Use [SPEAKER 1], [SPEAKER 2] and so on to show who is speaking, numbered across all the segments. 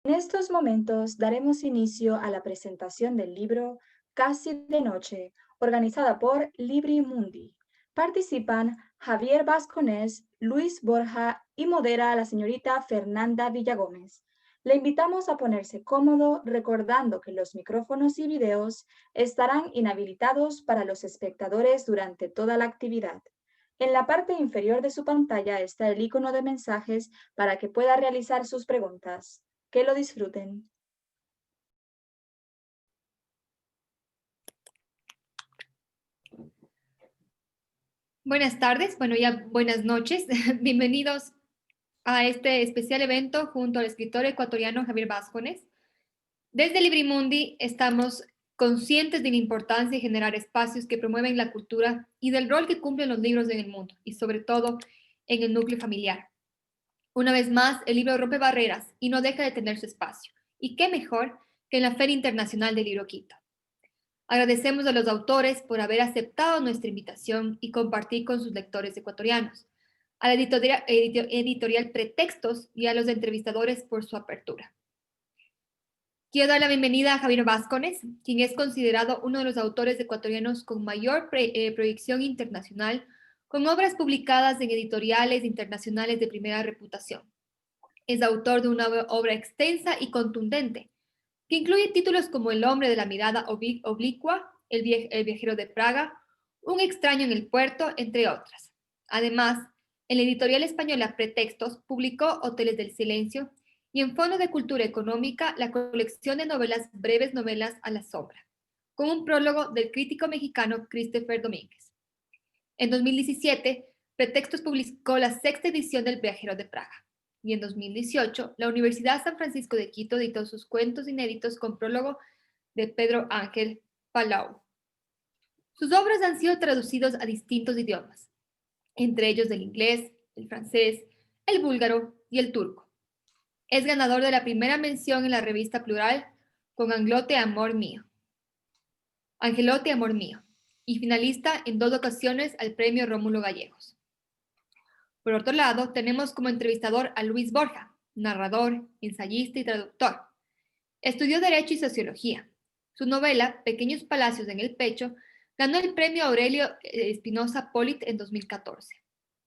[SPEAKER 1] En estos momentos daremos inicio a la presentación del libro Casi de Noche, organizada por Libri Mundi. Participan Javier Vasconés, Luis Borja y modera la señorita Fernanda Villagómez. Le invitamos a ponerse cómodo recordando que los micrófonos y videos estarán inhabilitados para los espectadores durante toda la actividad. En la parte inferior de su pantalla está el icono de mensajes para que pueda realizar sus preguntas. Que lo disfruten.
[SPEAKER 2] Buenas tardes, bueno ya buenas noches. Bienvenidos a este especial evento junto al escritor ecuatoriano Javier Vázquez. Desde Librimundi estamos conscientes de la importancia de generar espacios que promueven la cultura y del rol que cumplen los libros en el mundo y sobre todo en el núcleo familiar. Una vez más, el libro rompe barreras y no deja de tener su espacio. Y qué mejor que en la Feria Internacional del Libro Quito. Agradecemos a los autores por haber aceptado nuestra invitación y compartir con sus lectores ecuatorianos, a la editorial Pretextos y a los entrevistadores por su apertura. Quiero dar la bienvenida a Javier Vázquez, quien es considerado uno de los autores ecuatorianos con mayor proyección internacional, con obras publicadas en editoriales internacionales de primera reputación. Es autor de una obra extensa y contundente, que incluye títulos como El hombre de la mirada oblicua, El viajero de Praga, Un extraño en el puerto, entre otras. Además, en la editorial española Pretextos publicó Hoteles del Silencio y en Fondo de Cultura Económica la colección de novelas Breves Novelas a la Sombra, con un prólogo del crítico mexicano Christopher Domínguez. En 2017, Pretextos publicó la sexta edición del Viajero de Praga. Y en 2018, la Universidad San Francisco de Quito editó sus cuentos inéditos con prólogo de Pedro Ángel Palau. Sus obras han sido traducidos a distintos idiomas, entre ellos del inglés, el francés, el búlgaro y el turco. Es ganador de la primera mención en la revista Plural con Angelote Amor Mío, y finalista en 2 ocasiones al Premio Rómulo Gallegos. Por otro lado, tenemos como entrevistador a Luis Borja, narrador, ensayista y traductor. Estudió Derecho y Sociología. Su novela, Pequeños Palacios en el Pecho, ganó el premio Aurelio Espinosa Polit en 2014.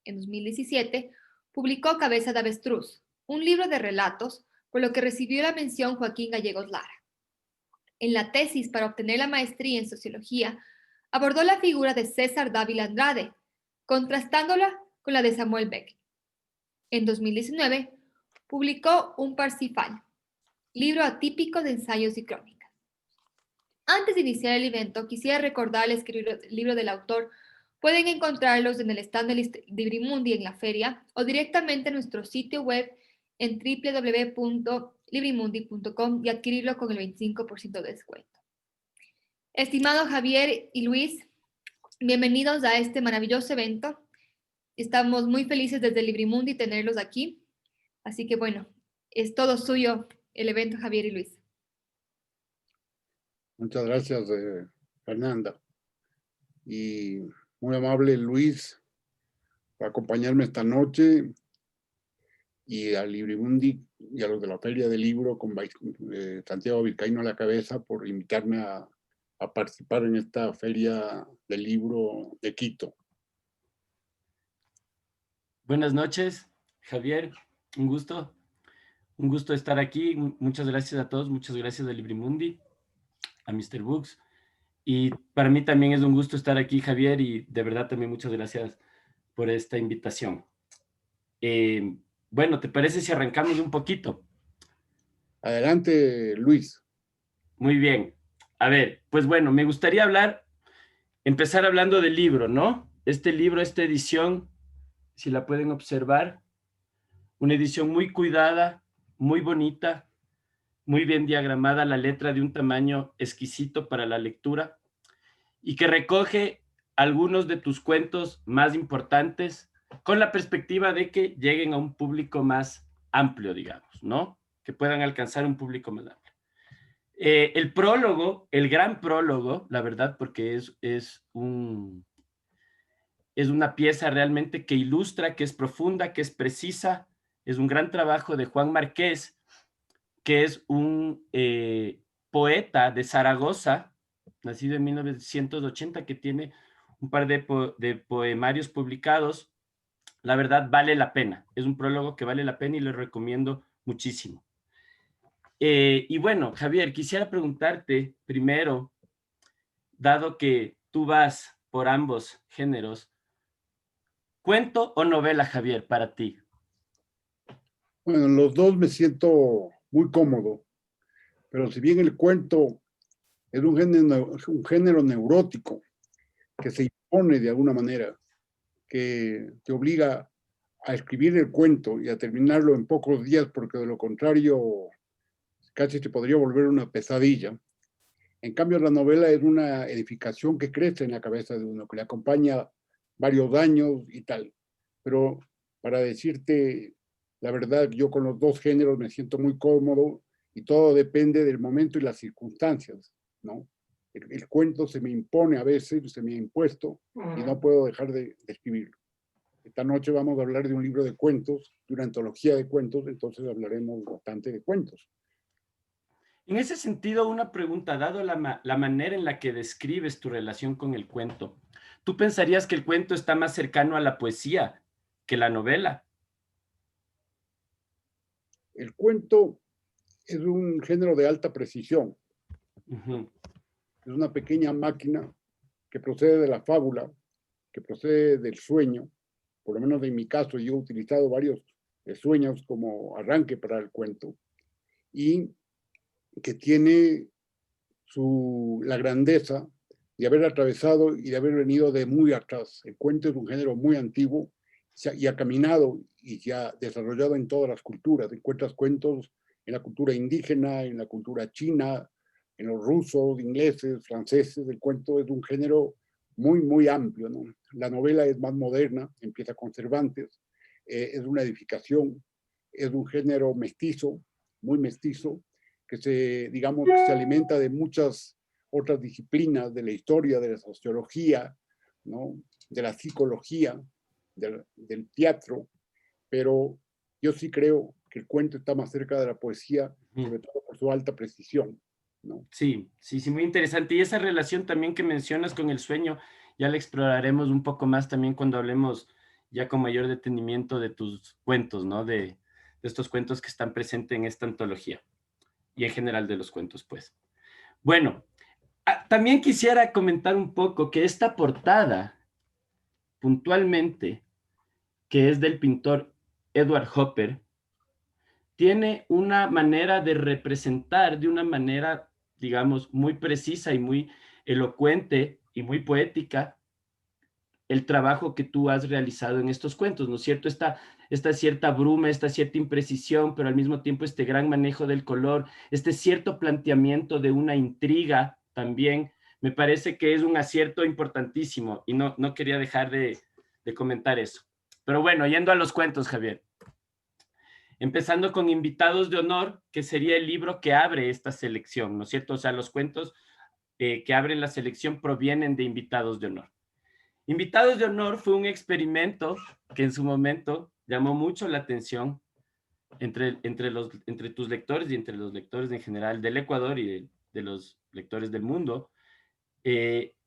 [SPEAKER 2] En 2017, publicó Cabeza de Avestruz, un libro de relatos, por lo que recibió la mención Joaquín Gallegos Lara. En la tesis para obtener la maestría en Sociología, abordó la figura de César Dávila Andrade, contrastándola con la de Samuel Beckett. En 2019, publicó Un Parsifal, libro atípico de ensayos y crónicas. Antes de iniciar el evento, quisiera recordarles que el libro del autor pueden encontrarlos en el stand de Librimundi en la feria o directamente en nuestro sitio web en www.librimundi.com y adquirirlo con el 25% de descuento. Estimado Javier y Luis, bienvenidos a este maravilloso evento. Estamos muy felices desde Librimundi tenerlos aquí. Así que bueno, es todo suyo el evento, Javier y Luis.
[SPEAKER 3] Muchas gracias, Fernanda. Y muy amable Luis por acompañarme esta noche, y a Librimundi y a los de la Feria del Libro con Santiago Vizcaíno a la cabeza por invitarme a participar en esta Feria del Libro de Quito.
[SPEAKER 4] Buenas noches, Javier, un gusto estar aquí. Muchas gracias a todos, muchas gracias a Librimundi, a Mr. Books. Y para mí también es un gusto estar aquí, Javier, y de verdad también muchas gracias por esta invitación. Bueno, ¿te parece si arrancamos un poquito?
[SPEAKER 3] Adelante, Luis.
[SPEAKER 4] Muy bien. A ver, pues bueno, me gustaría empezar hablando del libro, ¿no? Este libro, esta edición, si la pueden observar, una edición muy cuidada, muy bonita, muy bien diagramada, la letra de un tamaño exquisito para la lectura y que recoge algunos de tus cuentos más importantes con la perspectiva de que lleguen a un público más amplio, digamos, ¿no? Que puedan alcanzar un público más amplio. El prólogo, el gran prólogo, la verdad, porque es una pieza realmente que ilustra, que es profunda, que es precisa, es un gran trabajo de Juan Marqués, que es un poeta de Zaragoza, nacido en 1980, que tiene un par de poemarios publicados. La verdad, vale la pena. Es un prólogo que vale la pena y lo recomiendo muchísimo. Y bueno, Javier, quisiera preguntarte primero, dado que tú vas por ambos géneros, ¿cuento o novela, Javier, para ti?
[SPEAKER 3] Bueno, en los dos me siento muy cómodo, pero si bien el cuento es un género neurótico que se impone de alguna manera, que te obliga a escribir el cuento y a terminarlo en pocos días, porque de lo contrario casi te podría volver una pesadilla. En cambio, la novela es una edificación que crece en la cabeza de uno, que le acompaña varios años y tal. Pero para decirte la verdad, yo con los dos géneros me siento muy cómodo y todo depende del momento y las circunstancias, ¿no? El cuento se me impone a veces, se me ha impuesto y no puedo dejar de escribirlo. Esta noche vamos a hablar de un libro de cuentos, de una antología de cuentos, entonces hablaremos bastante de cuentos.
[SPEAKER 4] En ese sentido, una pregunta, dado la manera en la que describes tu relación con el cuento, ¿tú pensarías que el cuento está más cercano a la poesía que la novela?
[SPEAKER 3] El cuento es un género de alta precisión.
[SPEAKER 4] Uh-huh.
[SPEAKER 3] Es una pequeña máquina que procede de la fábula, que procede del sueño. Por lo menos en mi caso, yo he utilizado varios sueños como arranque para el cuento, y que tiene la grandeza de haber atravesado y de haber venido de muy atrás. El cuento es un género muy antiguo y ha caminado y se ha desarrollado en todas las culturas. Encuentras cuentos en la cultura indígena, en la cultura china, en los rusos, ingleses, franceses. El cuento es un género muy, muy amplio, ¿no? La novela es más moderna, empieza con Cervantes, es una edificación, es un género mestizo, muy mestizo, que digamos, que se alimenta de muchas otras disciplinas, de la historia, de la sociología, ¿no? De la psicología, del teatro, pero yo sí creo que el cuento está más cerca de la poesía, sobre todo por su alta precisión, ¿no?
[SPEAKER 4] Sí, sí, sí, muy interesante. Y esa relación también que mencionas con el sueño, ya la exploraremos un poco más también cuando hablemos ya con mayor detenimiento de tus cuentos, ¿no? De estos cuentos que están presentes en esta antología y en general de los cuentos, pues. Bueno, también quisiera comentar un poco que esta portada, puntualmente, que es del pintor Edward Hopper, tiene una manera de representar de una manera, digamos, muy precisa y muy elocuente y muy poética el trabajo que tú has realizado en estos cuentos, ¿no es cierto? Esta cierta bruma, esta cierta imprecisión, pero al mismo tiempo este gran manejo del color, este cierto planteamiento de una intriga también, me parece que es un acierto importantísimo y no quería dejar de comentar eso. Pero bueno, yendo a los cuentos, Javier. Empezando con Invitados de Honor, que sería el libro que abre esta selección, ¿no es cierto? O sea, los cuentos que abren la selección provienen de Invitados de Honor. Invitados de Honor fue un experimento que en su momento llamó mucho la atención entre tus lectores y entre los lectores en general del Ecuador y de los lectores del mundo,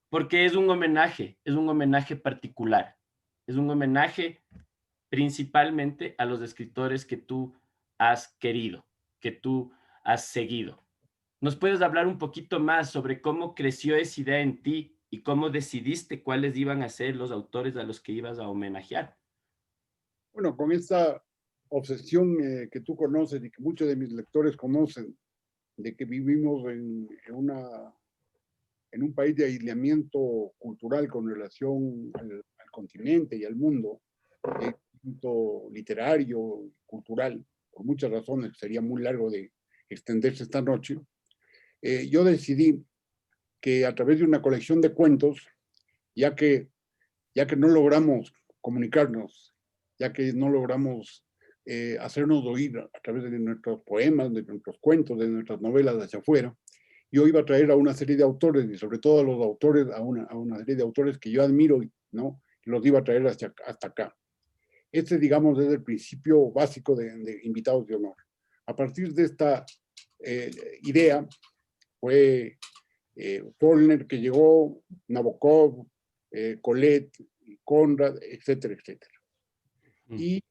[SPEAKER 4] porque es un homenaje particular, es un homenaje principalmente a los escritores que tú has querido, que tú has seguido. ¿Nos puedes hablar un poquito más sobre cómo creció esa idea en ti y cómo decidiste cuáles iban a ser los autores a los que ibas a homenajear?
[SPEAKER 3] Bueno, con esta obsesión que tú conoces y que muchos de mis lectores conocen, de que vivimos en un país de aislamiento cultural con relación al continente y al mundo, literario, cultural, por muchas razones, sería muy largo de extenderse esta noche, yo decidí que a través de una colección de cuentos, ya que no logramos comunicarnos, ya que no logramos hacernos oír a través de nuestros poemas, de nuestros cuentos, de nuestras novelas hacia afuera, yo iba a traer a una serie de autores, y sobre todo a los autores, a una serie de autores que yo admiro, ¿no? Los iba a traer hasta acá. Este, digamos, es el principio básico de Invitados de Honor. A partir de esta idea fue Faulkner, que llegó, Nabokov, Colette, Conrad, etcétera, etcétera. Y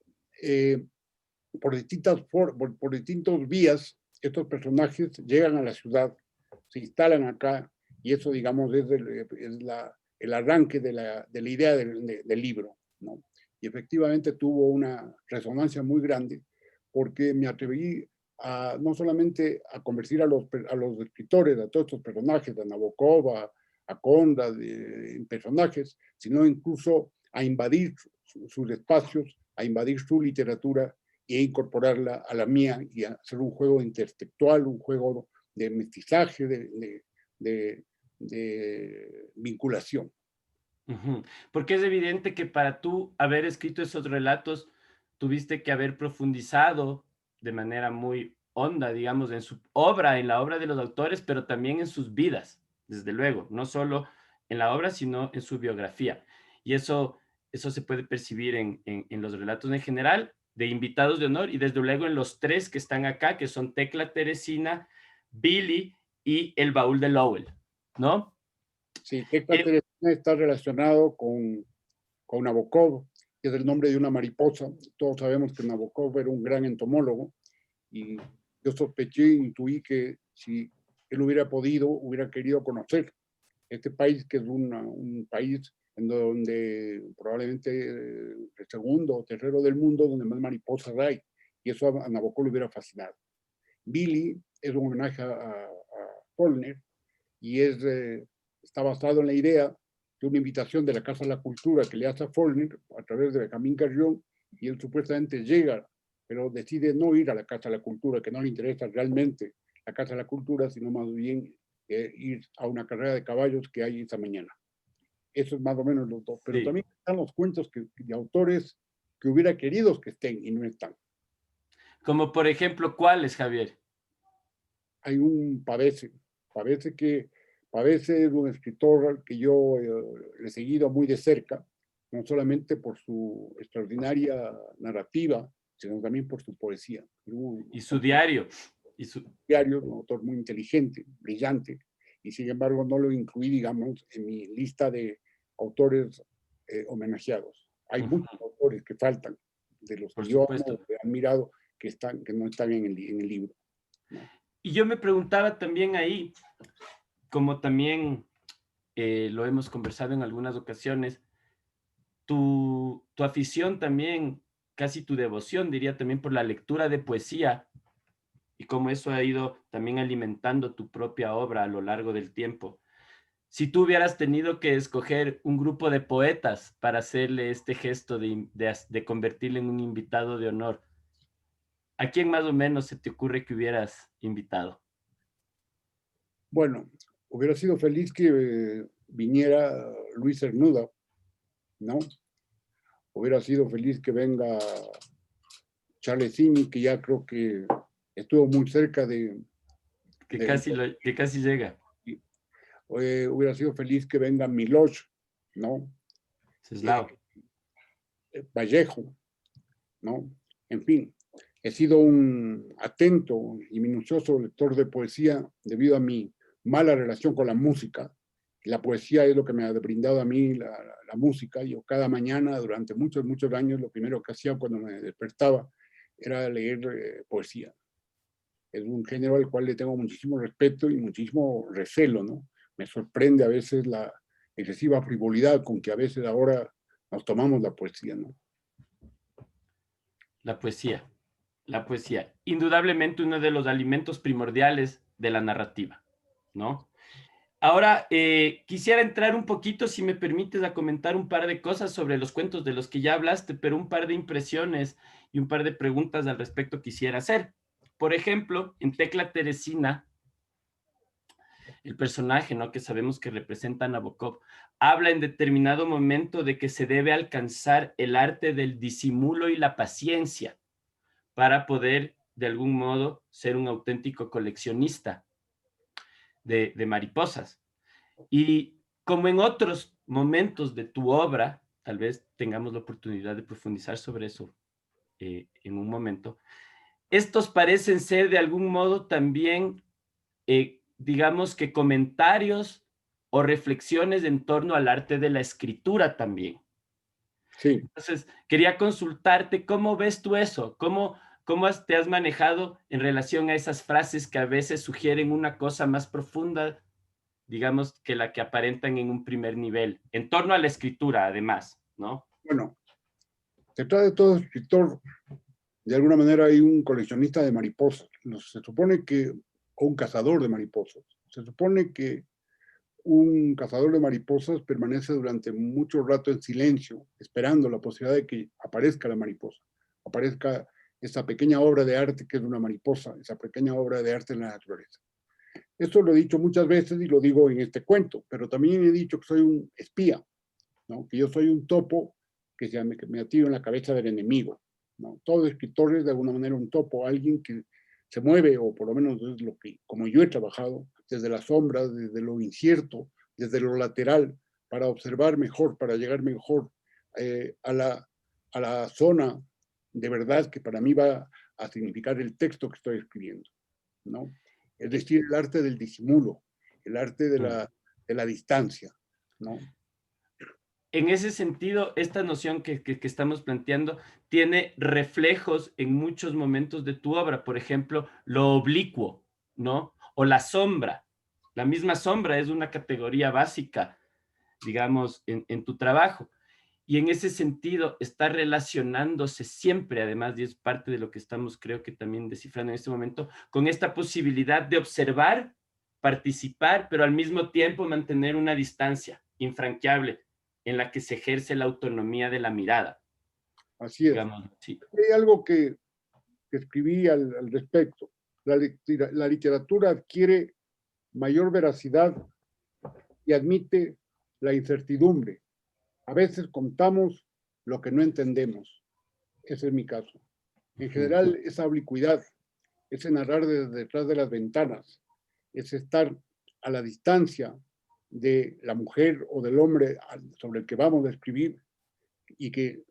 [SPEAKER 3] por distintos vías, estos personajes llegan a la ciudad, se instalan acá, y eso, digamos, es el arranque de la idea del libro, ¿no? Y efectivamente tuvo una resonancia muy grande, porque me atreví no solamente a convertir a los escritores, a todos estos personajes, a Nabokov, a Conrad, en personajes, sino incluso a invadir sus espacios, a invadir su literatura e incorporarla a la mía y a hacer un juego intertextual, un juego de mestizaje, de vinculación.
[SPEAKER 4] Porque es evidente que para tú haber escrito esos relatos, tuviste que haber profundizado de manera muy honda, digamos, en su obra, en la obra de los autores, pero también en sus vidas, desde luego, no solo en la obra, sino en su biografía. Y eso se puede percibir en los relatos en general, de invitados de honor, y desde luego en los tres que están acá, que son Tecla Teresina, Billy y El Baúl de Lowell, ¿no?
[SPEAKER 3] Sí, Tecla Teresina está relacionado con Nabokov, que es el nombre de una mariposa. Todos sabemos que Nabokov era un gran entomólogo, y yo sospeché, intuí que si él hubiera podido, hubiera querido conocer este país, que es un país en donde probablemente el segundo o tercero del mundo donde más mariposas hay, y eso a Nabokov le hubiera fascinado. Billy es un homenaje a Faulkner, y está basado en la idea de una invitación de la Casa de la Cultura que le hace a Faulkner a través de Benjamín Carrión, y él supuestamente llega, pero decide no ir a la Casa de la Cultura, que no le interesa realmente la Casa de la Cultura, sino más bien ir a una carrera de caballos que hay esa mañana. Eso es más o menos los dos. Pero también están los cuentos de autores que hubiera querido que estén y no están.
[SPEAKER 4] Como por ejemplo, ¿cuáles, Javier?
[SPEAKER 3] Hay un Pavese es un escritor que yo he seguido muy de cerca, no solamente por su extraordinaria narrativa, sino también por su poesía.
[SPEAKER 4] Y su diario.
[SPEAKER 3] Diario, un autor muy inteligente, brillante, y sin embargo no lo incluí, digamos, en mi lista de autores homenajeados. Hay muchos autores que faltan, de los que yo he admirado, que no están en el libro, ¿no?
[SPEAKER 4] Y yo me preguntaba también ahí, como también lo hemos conversado en algunas ocasiones, tu afición también, casi tu devoción, diría, también por la lectura de poesía, y cómo eso ha ido también alimentando tu propia obra a lo largo del tiempo. Si tú hubieras tenido que escoger un grupo de poetas para hacerle este gesto de convertirle en un invitado de honor, ¿a quién más o menos se te ocurre que hubieras invitado?
[SPEAKER 3] Bueno, hubiera sido feliz que viniera Luis Cernuda, ¿no? Hubiera sido feliz que venga Charlesini, que ya creo que estuvo muy cerca de...
[SPEAKER 4] Que casi llega.
[SPEAKER 3] Hubiera sido feliz que venga Miloš, ¿no? Vallejo, ¿no? En fin, he sido un atento y minucioso lector de poesía debido a mi mala relación con la música. La poesía es lo que me ha brindado a mí la música. Yo cada mañana, durante muchos años, lo primero que hacía cuando me despertaba era leer poesía. Es un género al cual le tengo muchísimo respeto y muchísimo recelo, ¿no? Me sorprende a veces la excesiva frivolidad con que a veces ahora nos tomamos la poesía, ¿no?
[SPEAKER 4] La poesía, indudablemente uno de los alimentos primordiales de la narrativa, ¿no? Ahora, quisiera entrar un poquito, si me permites, a comentar un par de cosas sobre los cuentos de los que ya hablaste, pero un par de impresiones y un par de preguntas al respecto quisiera hacer. Por ejemplo, en Tecla Teresina, el personaje, ¿no?, que sabemos que representa a Nabokov, habla en determinado momento de que se debe alcanzar el arte del disimulo y la paciencia para poder, de algún modo, ser un auténtico coleccionista de mariposas. Y como en otros momentos de tu obra, tal vez tengamos la oportunidad de profundizar sobre eso en un momento, estos parecen ser de algún modo también, digamos que comentarios o reflexiones en torno al arte de la escritura también.
[SPEAKER 3] Sí.
[SPEAKER 4] Entonces, quería consultarte, ¿cómo ves tú eso? ¿Cómo te has manejado en relación a esas frases que a veces sugieren una cosa más profunda, digamos, que la que aparentan en un primer nivel, en torno a la escritura, además, ¿no?
[SPEAKER 3] Bueno, detrás de todo escritor, de alguna manera hay un coleccionista de mariposas. Se supone que, o un cazador de mariposas. Se supone que un cazador de mariposas permanece durante mucho rato en silencio, esperando la posibilidad de que aparezca la mariposa, aparezca esa pequeña obra de arte que es una mariposa, esa pequeña obra de arte en la naturaleza. Esto lo he dicho muchas veces y lo digo en este cuento, pero también he dicho que soy un espía, ¿no? Que yo soy un topo que me atiro en la cabeza del enemigo, ¿no? Todo escritor es de alguna manera un topo, alguien que se mueve, o por lo menos es lo que, como yo he trabajado, desde las sombras, desde lo incierto, desde lo lateral, para observar mejor, para llegar mejor a la zona de verdad que para mí va a significar el texto que estoy escribiendo, ¿no? Es decir, el arte del disimulo, el arte de la distancia, ¿no?
[SPEAKER 4] En ese sentido, esta noción que estamos planteando tiene reflejos en muchos momentos de tu obra, por ejemplo, lo oblicuo, ¿no? O la sombra. La misma sombra es una categoría básica, digamos, en tu trabajo. Y en ese sentido está relacionándose siempre, además, y es parte de lo que estamos, creo que también descifrando en este momento, con esta posibilidad de observar, participar, pero al mismo tiempo mantener una distancia infranqueable en la que se ejerce la autonomía de la mirada.
[SPEAKER 3] Así es.
[SPEAKER 4] Digamos, sí.
[SPEAKER 3] Hay algo que escribí al respecto. La literatura adquiere mayor veracidad y admite la incertidumbre. A veces contamos lo que no entendemos. Ese es mi caso. En general, esa oblicuidad, ese narrar desde detrás de las ventanas, es estar a la distancia de la mujer o del hombre sobre el que vamos a escribir y que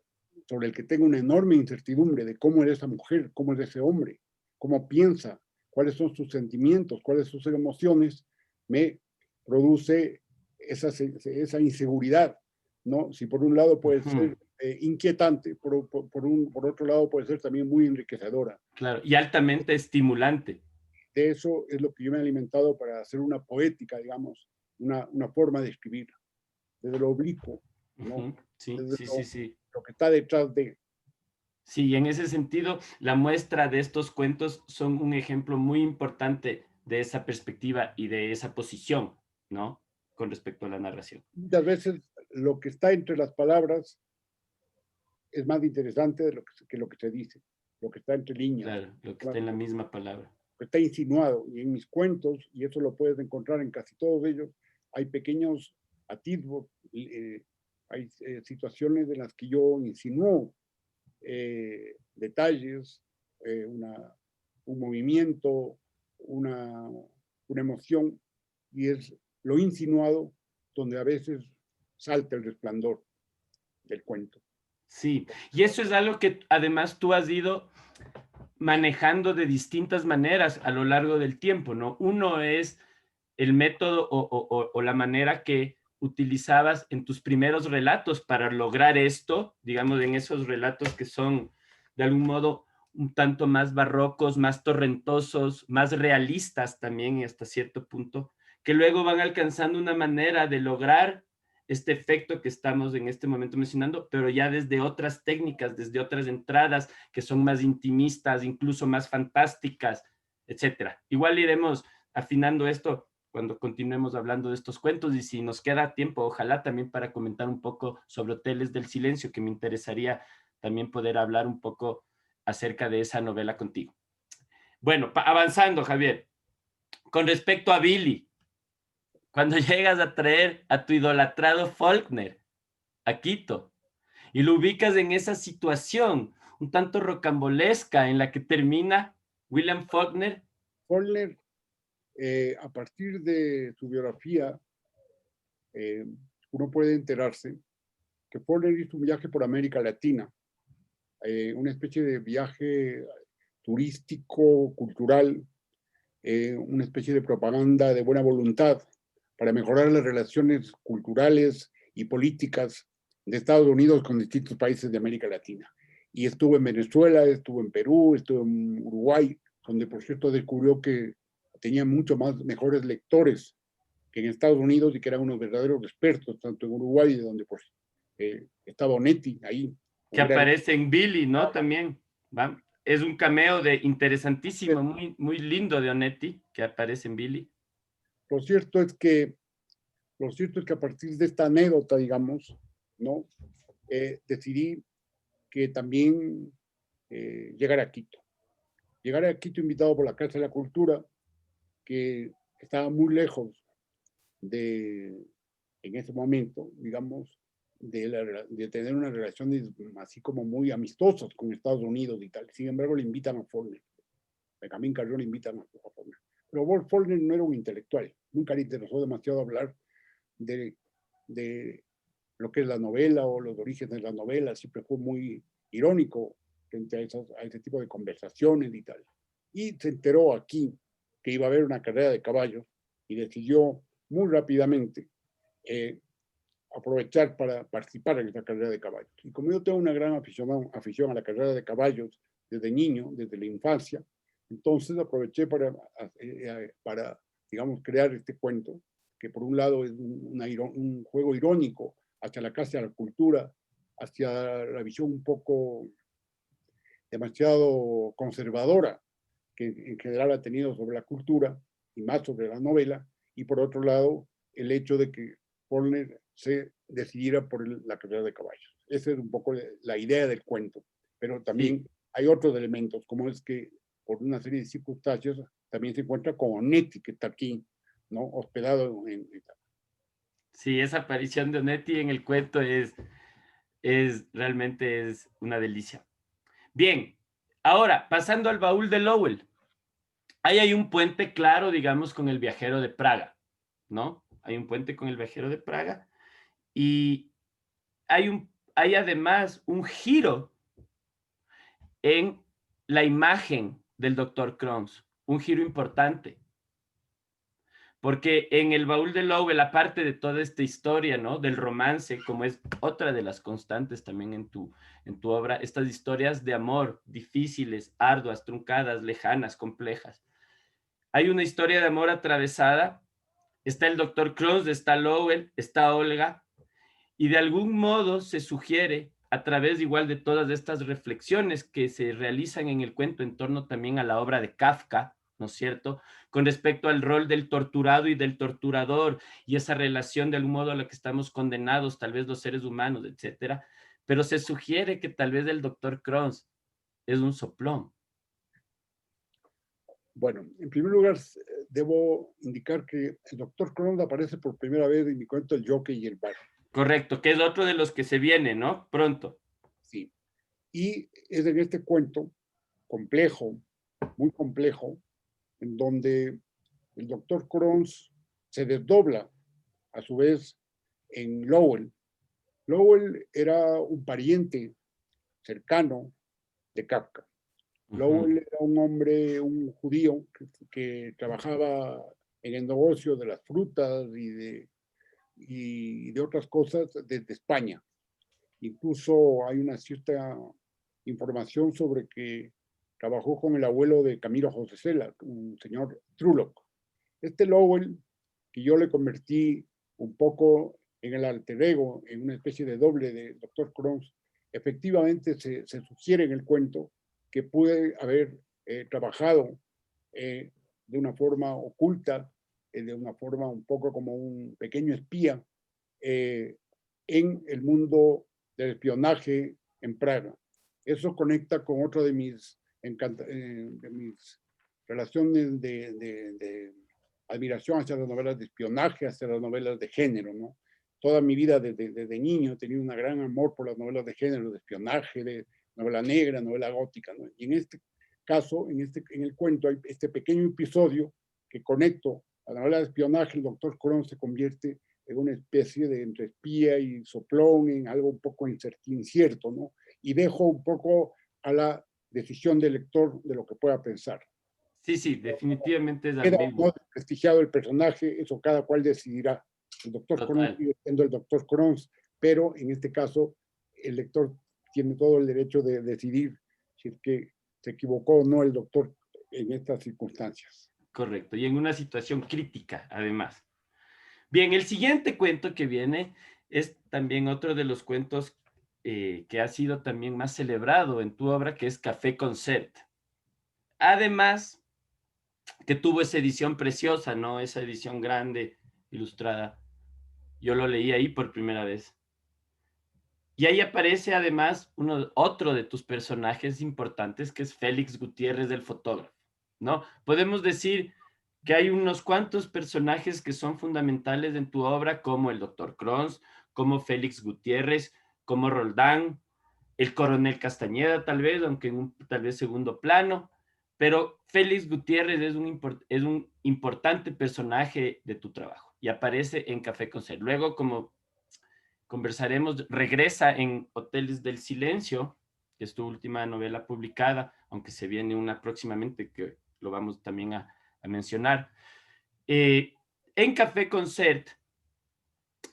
[SPEAKER 3] sobre el que tengo una enorme incertidumbre de cómo es esa mujer, cómo es ese hombre, cómo piensa, cuáles son sus sentimientos, cuáles son sus emociones, me produce esa inseguridad, ¿no? Si por un lado puede ser inquietante, por otro lado puede ser también muy enriquecedora.
[SPEAKER 4] Claro, y altamente estimulante.
[SPEAKER 3] De eso es lo que yo me he alimentado para hacer una poética, digamos, una forma de escribir, desde lo oblicuo, ¿no?
[SPEAKER 4] Sí,
[SPEAKER 3] Desde
[SPEAKER 4] sí.
[SPEAKER 3] lo que está detrás de.
[SPEAKER 4] Sí, y en ese sentido, la muestra de estos cuentos son un ejemplo muy importante de esa perspectiva y de esa posición, ¿no? Con respecto a la narración.
[SPEAKER 3] Muchas veces lo que está entre las palabras es más interesante de lo que se dice, lo que está entre líneas.
[SPEAKER 4] Claro, lo que está en la misma palabra.
[SPEAKER 3] Lo que está insinuado. Y en mis cuentos, y eso lo puedes encontrar en casi todos ellos, hay pequeños atisbos, hay situaciones en las que yo insinúo detalles, un movimiento, una emoción, y es lo insinuado donde a veces salta el resplandor del cuento.
[SPEAKER 4] Sí, y eso es algo que además tú has ido manejando de distintas maneras a lo largo del tiempo, ¿no? Uno es el método o la manera que utilizabas en tus primeros relatos para lograr esto, digamos, en esos relatos que son de algún modo un tanto más barrocos, más torrentosos, más realistas también hasta cierto punto, que luego van alcanzando una manera de lograr este efecto que estamos en este momento mencionando, pero ya desde otras técnicas, desde otras entradas que son más intimistas, incluso más fantásticas, etcétera. Igual iremos afinando esto cuando continuemos hablando de estos cuentos y si nos queda tiempo, ojalá también para comentar un poco sobre Hoteles del Silencio, que me interesaría también poder hablar un poco acerca de esa novela contigo. Bueno, avanzando, Javier, con respecto a Billy, cuando llegas a traer a tu idolatrado Faulkner a Quito y lo ubicas en esa situación un tanto rocambolesca en la que termina William Faulkner.
[SPEAKER 3] Faulkner, a partir de su biografía, uno puede enterarse que Faulkner hizo un viaje por América Latina, una especie de viaje turístico, cultural, una especie de propaganda de buena voluntad para mejorar las relaciones culturales y políticas de Estados Unidos con distintos países de América Latina. Y estuvo en Venezuela, estuvo en Perú, estuvo en Uruguay, donde por cierto descubrió que tenía mucho más mejores lectores que en Estados Unidos y que eran unos verdaderos expertos, tanto en Uruguay, donde pues, estaba Onetti ahí.
[SPEAKER 4] Que aparece en Billy, ¿no? También, ¿va? Es un cameo de interesantísimo, muy, muy lindo de Onetti, que aparece en Billy.
[SPEAKER 3] Lo cierto es que a partir de esta anécdota, digamos, ¿no? Decidí que también llegar a Quito. Llegar a Quito invitado por la Casa de la Cultura, que estaba muy lejos en ese momento, digamos, de tener unas relaciones así como muy amistosas con Estados Unidos y tal. Sin embargo, le invitan a Faulkner. Benjamín Carrión le invitan a Faulkner. Pero Wolf Faulkner no era un intelectual. Nunca le interesó demasiado hablar de lo que es la novela o los orígenes de la novela. Siempre fue muy irónico frente a ese tipo de conversaciones y tal. Y se enteró aquí que iba a haber una carrera de caballos y decidió muy rápidamente aprovechar para participar en esta carrera de caballos. Y como yo tengo una gran afición a la carrera de caballos desde niño, desde la infancia, entonces aproveché para digamos, crear este cuento, que por un lado es un juego irónico hacia la Casa de la Cultura, hacia la visión un poco demasiado conservadora que en general ha tenido sobre la cultura y más sobre la novela, y por otro lado, el hecho de que Faulkner se decidiera por la carrera de caballos. Esa es un poco la idea del cuento, pero también hay otros elementos, como es que por una serie de circunstancias también se encuentra con Onetti, que está aquí, ¿no? Hospedado en
[SPEAKER 4] Sí, esa aparición de Onetti en el cuento realmente es una delicia. Bien, ahora, pasando al baúl de Lowell. Ahí hay un puente claro, digamos, con el viajero de Praga, ¿no? Hay un puente con el viajero de Praga y hay además un giro en la imagen del doctor Krohns, un giro importante. Porque en el baúl de Lowell, aparte de toda esta historia, ¿no? Del romance, como es otra de las constantes también en tu obra, estas historias de amor difíciles, arduas, truncadas, lejanas, complejas. Hay una historia de amor atravesada, está el doctor Krohns, está Lowell, está Olga, y de algún modo se sugiere, a través igual de todas estas reflexiones que se realizan en el cuento en torno también a la obra de Kafka, ¿no es cierto?, con respecto al rol del torturado y del torturador, y esa relación de algún modo a la que estamos condenados, tal vez los seres humanos, etcétera, pero se sugiere que tal vez el doctor Krohns es un soplón.
[SPEAKER 3] Bueno, en primer lugar, debo indicar que el doctor Krohns aparece por primera vez en mi cuento El Jockey y el Bar.
[SPEAKER 4] Correcto, que es otro de los que se viene, ¿no? Pronto.
[SPEAKER 3] Sí. Y es en este cuento complejo, muy complejo, en donde el doctor Krohns se desdobla a su vez en Lowell. Lowell era un pariente cercano de Kafka. Lowell era un hombre, un judío que trabajaba en el negocio de las frutas y de otras cosas desde España. Incluso hay una cierta información sobre que trabajó con el abuelo de Camilo José Cela, un señor Trullock. Este Lowell, que yo le convertí un poco en el alter ego, en una especie de doble de Dr. Krohns, efectivamente se sugiere en el cuento que pude haber trabajado de una forma oculta, de una forma un poco como un pequeño espía en el mundo del espionaje en Praga. Eso conecta con otra de mis relaciones de admiración hacia las novelas de espionaje, hacia las novelas de género, ¿no? Toda mi vida desde niño he tenido un gran amor por las novelas de género, de espionaje, de novela negra, novela gótica, ¿no? Y en este caso, en el cuento, hay este pequeño episodio que conecto a la novela de espionaje. El doctor Krohns se convierte en una especie de entre espía y soplón, en algo un poco incierto, ¿no? Y dejo un poco a la decisión del lector de lo que pueda pensar.
[SPEAKER 4] Sí, sí, definitivamente es
[SPEAKER 3] Queda
[SPEAKER 4] ambiguo.
[SPEAKER 3] no desprestigiado el personaje, eso cada cual decidirá. El doctor
[SPEAKER 4] Total.
[SPEAKER 3] Crons sigue siendo el doctor Crons, pero en este caso el lector tiene todo el derecho de decidir si es que se equivocó o no el doctor en estas circunstancias.
[SPEAKER 4] Correcto, y en una situación crítica, además. Bien, el siguiente cuento que viene es también otro de los cuentos que ha sido también más celebrado en tu obra, que es Café Concert. Además, que tuvo esa edición preciosa, ¿no? Esa edición grande, ilustrada. Yo lo leí ahí por primera vez. Y ahí aparece además otro de tus personajes importantes, que es Félix Gutiérrez, el fotógrafo, ¿no? Podemos decir que hay unos cuantos personajes que son fundamentales en tu obra, como el doctor Crons, como Félix Gutiérrez, como Roldán, el coronel Castañeda tal vez, aunque en un tal vez segundo plano, pero Félix Gutiérrez es un importante personaje de tu trabajo y aparece en Café con Ser. Luego, como conversaremos, regresa en Hoteles del Silencio, que es tu última novela publicada, aunque se viene una próximamente que lo vamos también a mencionar. En Café Concert,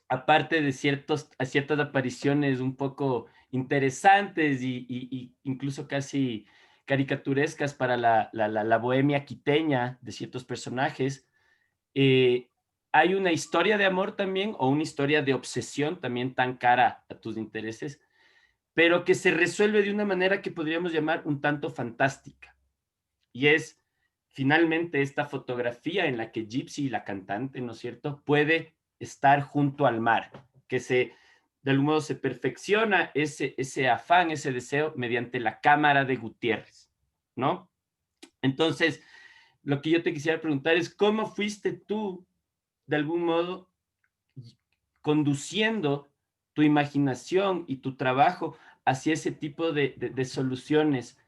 [SPEAKER 4] aparte de ciertas apariciones un poco interesantes y incluso casi caricaturescas para la bohemia quiteña de ciertos personajes, hay una historia de amor también o una historia de obsesión también tan cara a tus intereses, pero que se resuelve de una manera que podríamos llamar un tanto fantástica. Y es finalmente esta fotografía en la que Gypsy, la cantante, ¿no es cierto?, puede estar junto al mar, que de algún modo se perfecciona ese afán, ese deseo mediante la cámara de Gutiérrez, ¿no? Entonces, lo que yo te quisiera preguntar es, ¿cómo fuiste tú, de algún modo, conduciendo tu imaginación y tu trabajo hacia ese tipo de soluciones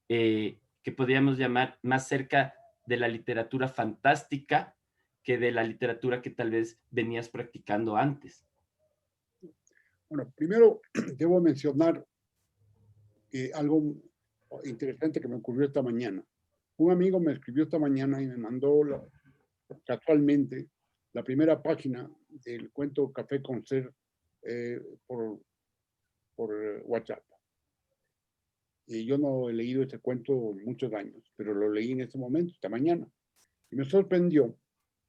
[SPEAKER 4] que podríamos llamar más cerca de la literatura fantástica que de la literatura que tal vez venías practicando antes?
[SPEAKER 3] Bueno, primero debo mencionar algo interesante que me ocurrió esta mañana. Un amigo me escribió esta mañana y me mandó casualmente la primera página del cuento Café con Ser por WhatsApp. Y yo no he leído ese cuento muchos años, pero lo leí en ese momento, esta mañana. Y me sorprendió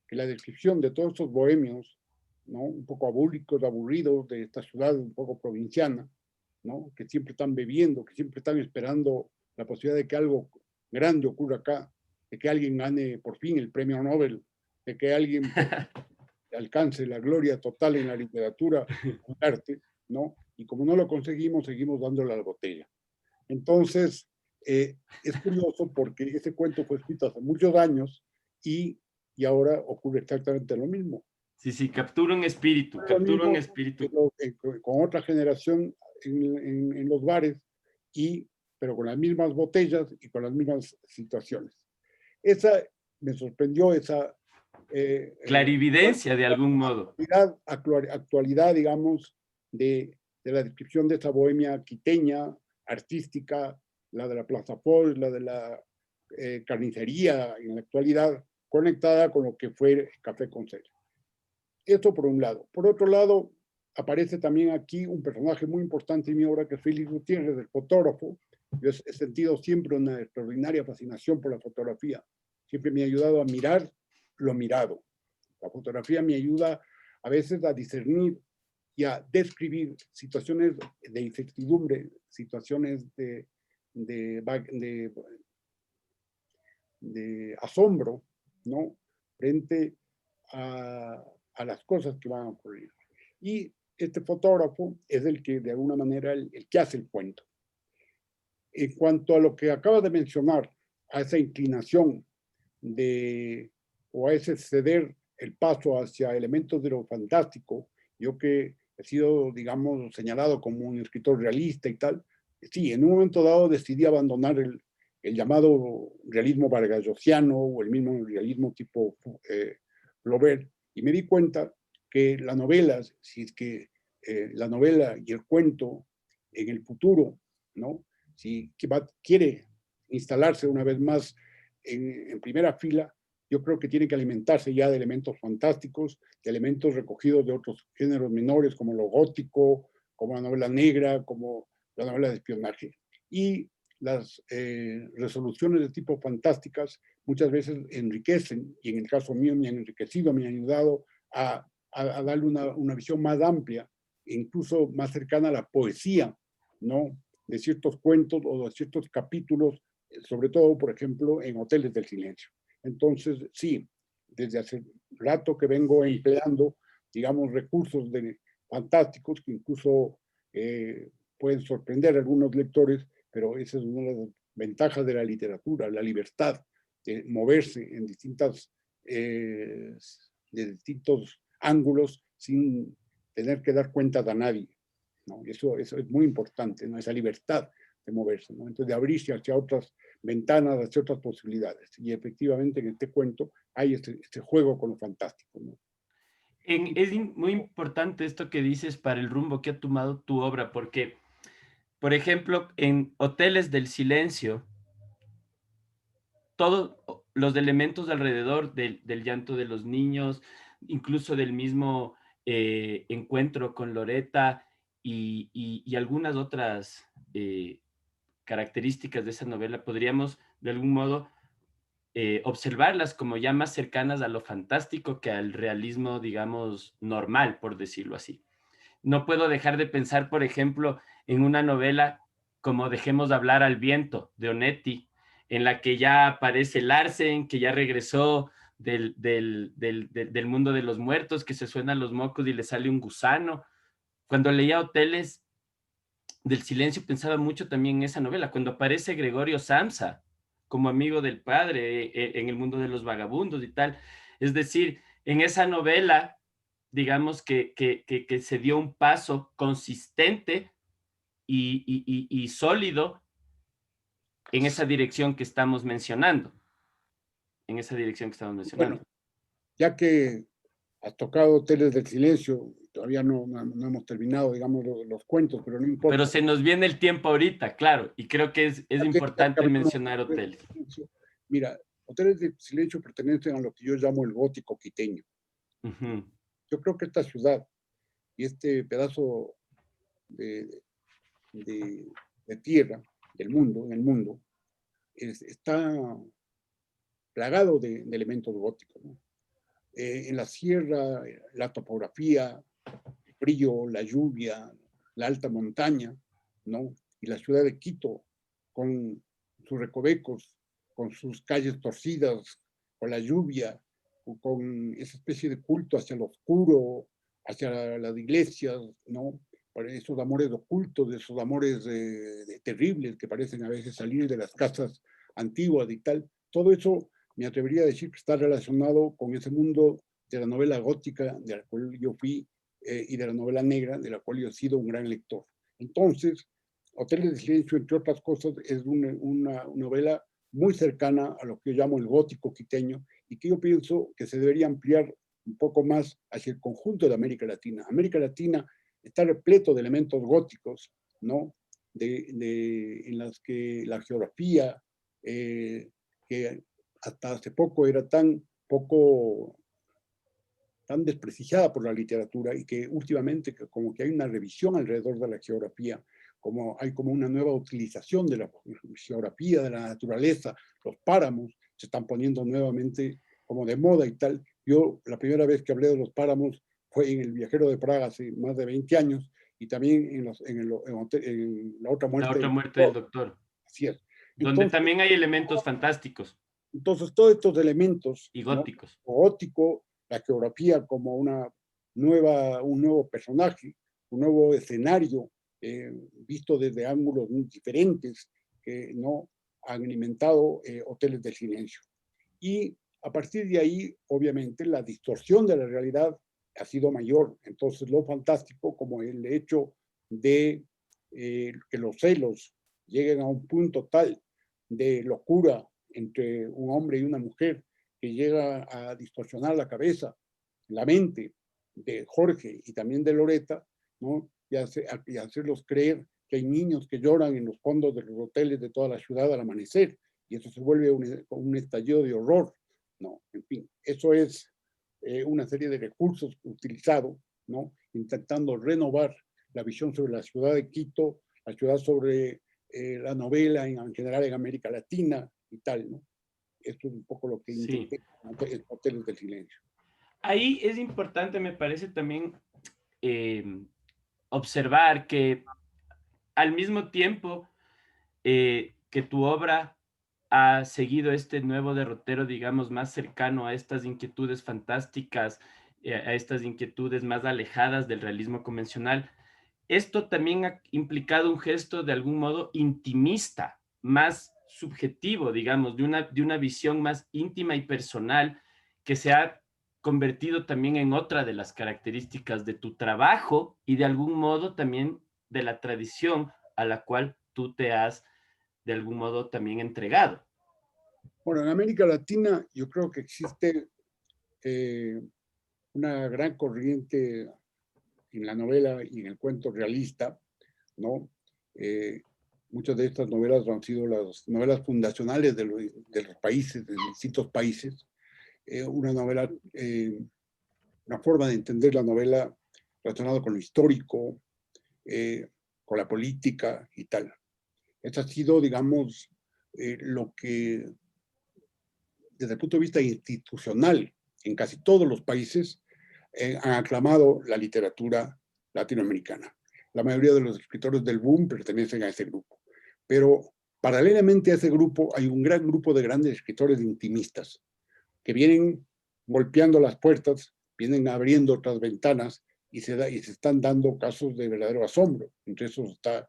[SPEAKER 3] que la descripción de todos estos bohemios, ¿no?, un poco aburridos de esta ciudad un poco provinciana, ¿no?, que siempre están bebiendo, que siempre están esperando la posibilidad de que algo grande ocurra acá, de que alguien gane por fin el premio Nobel, de que alguien alcance la gloria total en la literatura, en el arte, ¿no? Y como no lo conseguimos, seguimos dándole a la botella. Entonces, es curioso porque ese cuento fue escrito hace muchos años y ahora ocurre exactamente lo mismo.
[SPEAKER 4] Sí, sí, captura un espíritu,
[SPEAKER 3] Lo
[SPEAKER 4] captura un
[SPEAKER 3] mismo
[SPEAKER 4] espíritu.
[SPEAKER 3] con otra generación en los bares, pero con las mismas botellas y con las mismas situaciones. Esa me sorprendió, esa
[SPEAKER 4] Clarividencia de algún modo.
[SPEAKER 3] actualidad, digamos, de la descripción de esa bohemia quiteña, artística, la de la Plaza Paul, la de la carnicería en la actualidad, conectada con lo que fue Café con Ser. Esto por un lado. Por otro lado, aparece también aquí un personaje muy importante en mi obra, que es Félix Gutiérrez, el fotógrafo. Yo he sentido siempre una extraordinaria fascinación por la fotografía. Siempre me ha ayudado a mirar lo mirado. La fotografía me ayuda a veces a discernir y a describir situaciones de incertidumbre, situaciones de asombro, ¿no?, frente a las cosas que van a ocurrir. Y este fotógrafo es el que, de alguna manera, el que hace el cuento. En cuanto a lo que acaba de mencionar, a esa inclinación o a ese ceder el paso hacia elementos de lo fantástico, yo que he sido, digamos, señalado como un escritor realista y tal, sí, en un momento dado decidí abandonar el llamado realismo vargasosiano o el mismo realismo tipo Flaubert, y me di cuenta que la novela, si es que la novela y el cuento en el futuro, ¿no?, si quiere instalarse una vez más en primera fila, yo creo que tiene que alimentarse ya de elementos fantásticos, de elementos recogidos de otros géneros menores, como lo gótico, como la novela negra, como la novela de espionaje. Y las resoluciones de tipo fantásticas muchas veces enriquecen, y en el caso mío me han enriquecido, me han ayudado a darle una visión más amplia, incluso más cercana a la poesía, ¿no? De ciertos cuentos o de ciertos capítulos, sobre todo, por ejemplo, en Hoteles del Silencio. Entonces, sí, desde hace rato que vengo empleando, digamos, recursos fantásticos que incluso pueden sorprender a algunos lectores, pero esa es una de las ventajas de la literatura, la libertad de moverse en de distintos ángulos sin tener que dar cuenta a nadie, ¿no? Eso es muy importante, ¿no? Esa libertad de moverse, ¿no? Entonces, de abrirse hacia otras ventanas, hacia otras posibilidades. Y efectivamente en este cuento hay este juego con lo fantástico, ¿no?
[SPEAKER 4] Muy importante esto que dices para el rumbo que ha tomado tu obra, porque, por ejemplo, en Hoteles del Silencio, todos los elementos alrededor del llanto de los niños, incluso del mismo encuentro con Loretta y algunas otras características de esa novela, podríamos de algún modo observarlas como ya más cercanas a lo fantástico que al realismo, digamos, normal, por decirlo así. No puedo dejar de pensar, por ejemplo, en una novela como Dejemos de hablar al viento, de Onetti, en la que ya aparece Larsen, que ya regresó del mundo de los muertos, que se suenan los mocos y le sale un gusano. Cuando leía Hoteles del Silencio pensaba mucho también en esa novela, cuando aparece Gregorio Samsa como amigo del padre en el mundo de los vagabundos y tal. Es decir, en esa novela, digamos que se dio un paso consistente y sólido en esa dirección que estamos mencionando. En esa dirección que estamos mencionando.
[SPEAKER 3] Bueno, ya que has tocado Hoteles del Silencio, todavía no hemos terminado, digamos, los cuentos, pero no importa.
[SPEAKER 4] Pero se nos viene el tiempo ahorita, claro, y creo que es importante mencionar Hoteles.
[SPEAKER 3] Mira, Hoteles del Silencio pertenecen a lo que yo llamo el gótico quiteño.
[SPEAKER 4] Uh-huh.
[SPEAKER 3] Yo creo que esta ciudad y este pedazo de tierra del mundo, en el mundo, está plagado de elementos góticos, ¿no? En la sierra, la topografía, el frío, la lluvia, la alta montaña, ¿no? Y la ciudad de Quito, con sus recovecos, con sus calles torcidas, con la lluvia, con esa especie de culto hacia lo oscuro, hacia las iglesias, ¿no? Para esos amores ocultos, esos amores terribles que parecen a veces salir de las casas antiguas y tal. Todo eso me atrevería a decir que está relacionado con ese mundo de la novela gótica, de la cual yo fui, y de la novela negra, de la cual yo he sido un gran lector. Entonces, Hoteles de Silencio, entre otras cosas, es una novela muy cercana a lo que yo llamo el gótico quiteño, y que yo pienso que se debería ampliar un poco más hacia el conjunto de América Latina. América Latina está repleto de elementos góticos, ¿no? En las que la geografía, que hasta hace poco era tan desprestigiada por la literatura, y que últimamente como que hay una revisión alrededor de la geografía, como hay como una nueva utilización de la geografía, de la naturaleza, los páramos se están poniendo nuevamente como de moda y tal. Yo la primera vez que hablé de los páramos fue en El Viajero de Praga hace más de 20 años, y también en La otra muerte.
[SPEAKER 4] La otra muerte del doctor.
[SPEAKER 3] Así es.
[SPEAKER 4] Donde también hay elementos fantásticos.
[SPEAKER 3] Entonces, todos estos elementos,
[SPEAKER 4] y góticos,
[SPEAKER 3] ¿no? Gótico, la geografía como un nuevo personaje, un nuevo escenario, visto desde ángulos muy diferentes, que no han alimentado Hoteles del Silencio. Y a partir de ahí, obviamente, la distorsión de la realidad ha sido mayor. Entonces, lo fantástico, como el hecho de que los celos lleguen a un punto tal de locura entre un hombre y una mujer, que llega a distorsionar la cabeza, la mente de Jorge y también de Loretta, ¿no? Y hacerlos creer que hay niños que lloran en los fondos de los hoteles de toda la ciudad al amanecer, y eso se vuelve un estallido de horror. No, en fin, eso es una serie de recursos utilizados, ¿no? Intentando renovar la visión sobre la ciudad de Quito, la ciudad sobre la novela en general en América Latina y tal, ¿no? Esto es un poco lo que intenté con Hoteles del Silencio.
[SPEAKER 4] Ahí es importante, me parece también, observar que al mismo tiempo que tu obra ha seguido este nuevo derrotero, digamos, más cercano a estas inquietudes fantásticas, a estas inquietudes más alejadas del realismo convencional, esto también ha implicado un gesto de algún modo intimista, más subjetivo, digamos, de una visión más íntima y personal que se ha convertido también en otra de las características de tu trabajo y de algún modo también de la tradición a la cual tú te has de algún modo también entregado.
[SPEAKER 3] Bueno, en América Latina yo creo que existe una gran corriente en la novela y en el cuento realista, ¿no? Muchas de estas novelas han sido las novelas fundacionales de los países, de distintos países. Una novela, una forma de entender la novela relacionada con lo histórico, con la política y tal. Eso ha sido, digamos, lo que, desde el punto de vista institucional, en casi todos los países, han aclamado la literatura latinoamericana. La mayoría de los escritores del boom pertenecen a ese grupo. Pero paralelamente a ese grupo hay un gran grupo de grandes escritores intimistas que vienen golpeando las puertas, vienen abriendo otras ventanas y se están dando casos de verdadero asombro. Entre esos está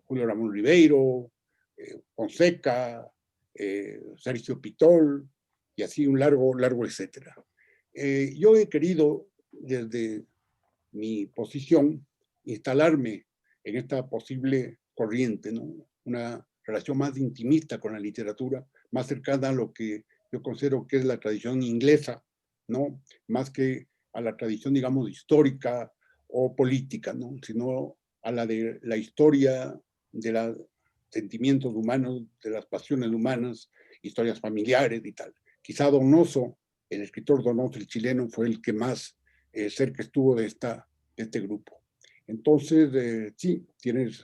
[SPEAKER 3] Julio Ramón Ribeiro, Fonseca, Sergio Pitol, y así un largo etcétera. Yo he querido, desde mi posición, instalarme en esta posible corriente, ¿no? Una relación más intimista con la literatura, más cercana a lo que yo considero que es la tradición inglesa, ¿no? Más que a la tradición, digamos, histórica o política, ¿no? Sino a la de la historia de los sentimientos humanos, de las pasiones humanas, historias familiares y tal. Quizá Donoso, el escritor Donoso, el chileno, fue el que más cerca estuvo de este grupo. Entonces, sí, tienes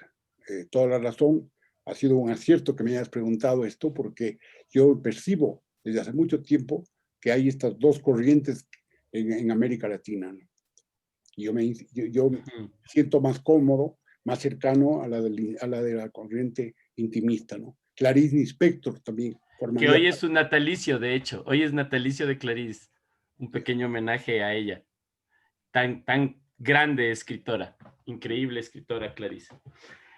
[SPEAKER 3] toda la razón. Ha sido un acierto que me hayas preguntado esto, porque yo percibo desde hace mucho tiempo que hay estas dos corrientes en América Latina, ¿no? Y yo me siento más cómodo, más cercano a la de la corriente intimista, ¿no? Clarice Lispector también.
[SPEAKER 4] Que hoy es su natalicio, de hecho. Hoy es natalicio de Clarice. Un pequeño homenaje a ella. Tan grande escritora. Increíble escritora, Clarice.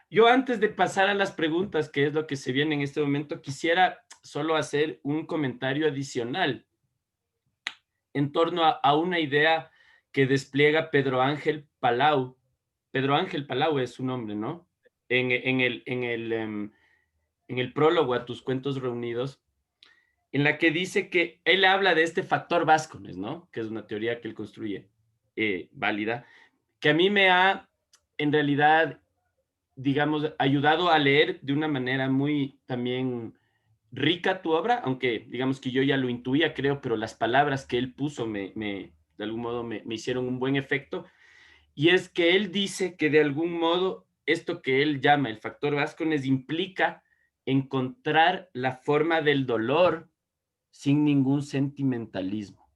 [SPEAKER 4] Yo antes de pasar a las preguntas, que es lo que se viene en este momento, quisiera solo hacer un comentario adicional en torno a una idea que despliega Pedro Ángel Palau. Pedro Ángel Palau es su nombre, ¿no? En el prólogo a tus cuentos reunidos, en la que dice que él habla de este factor Vázquez, ¿no? Que es una teoría que él construye, válida, que a mí me ha, en realidad, digamos, ayudado a leer de una manera muy también rica tu obra, aunque digamos que yo ya lo intuía, creo, pero las palabras que él puso de algún modo me hicieron un buen efecto, y es que él dice que de algún modo esto que él llama el factor Vázquez implica encontrar la forma del dolor sin ningún sentimentalismo.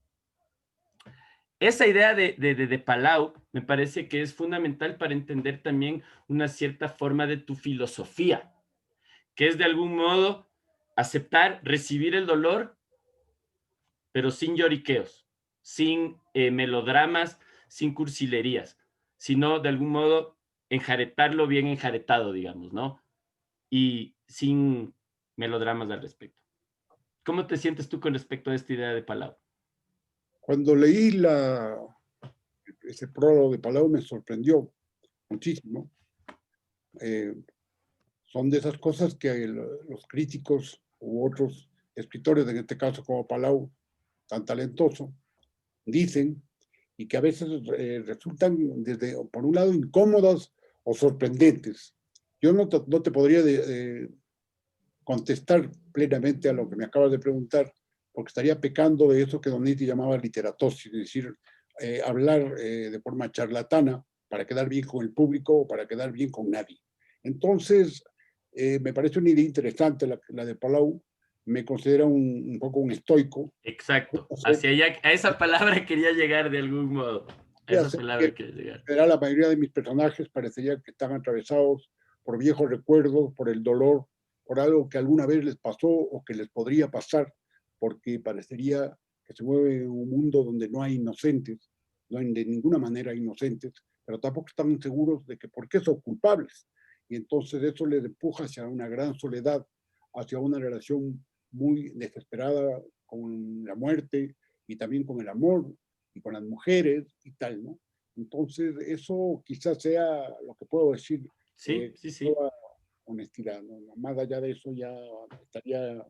[SPEAKER 4] Esa idea de Palau me parece que es fundamental para entender también una cierta forma de tu filosofía, que es de algún modo aceptar, recibir el dolor, pero sin lloriqueos, sin melodramas, sin cursilerías, sino de algún modo enjaretarlo bien enjaretado, digamos, ¿no? Y sin melodramas al respecto. ¿Cómo te sientes tú con respecto a esta idea de Palau?
[SPEAKER 3] Cuando leí ese prólogo de Palau me sorprendió muchísimo. Son de esas cosas que los críticos u otros escritores, en este caso como Palau, tan talentoso, dicen, y que a veces resultan, por un lado, incómodas o sorprendentes. Yo no te podría contestar plenamente a lo que me acabas de preguntar, porque estaría pecando de eso que Don Nietzsche llamaba literatosis, es decir, hablar de forma charlatana para quedar bien con el público o para quedar bien con nadie. Entonces, me parece una idea interesante la de Palau. Me considera un poco un estoico.
[SPEAKER 4] Exacto. Hacia allá, a esa palabra quería llegar de algún modo. A esa palabra quería llegar.
[SPEAKER 3] La mayoría de mis personajes parecería que están atravesados por viejos recuerdos, por el dolor, por algo que alguna vez les pasó o que les podría pasar, porque parecería que se mueve un mundo donde no hay inocentes, no hay de ninguna manera inocentes, pero tampoco están seguros de que por qué son culpables. Y entonces eso les empuja hacia una gran soledad, hacia una relación muy desesperada con la muerte y también con el amor y con las mujeres y tal, ¿no? Entonces eso quizás sea lo que puedo decir.
[SPEAKER 4] Sí, sí, sí.
[SPEAKER 3] Toda honestidad, ¿no? Más allá de eso ya estaría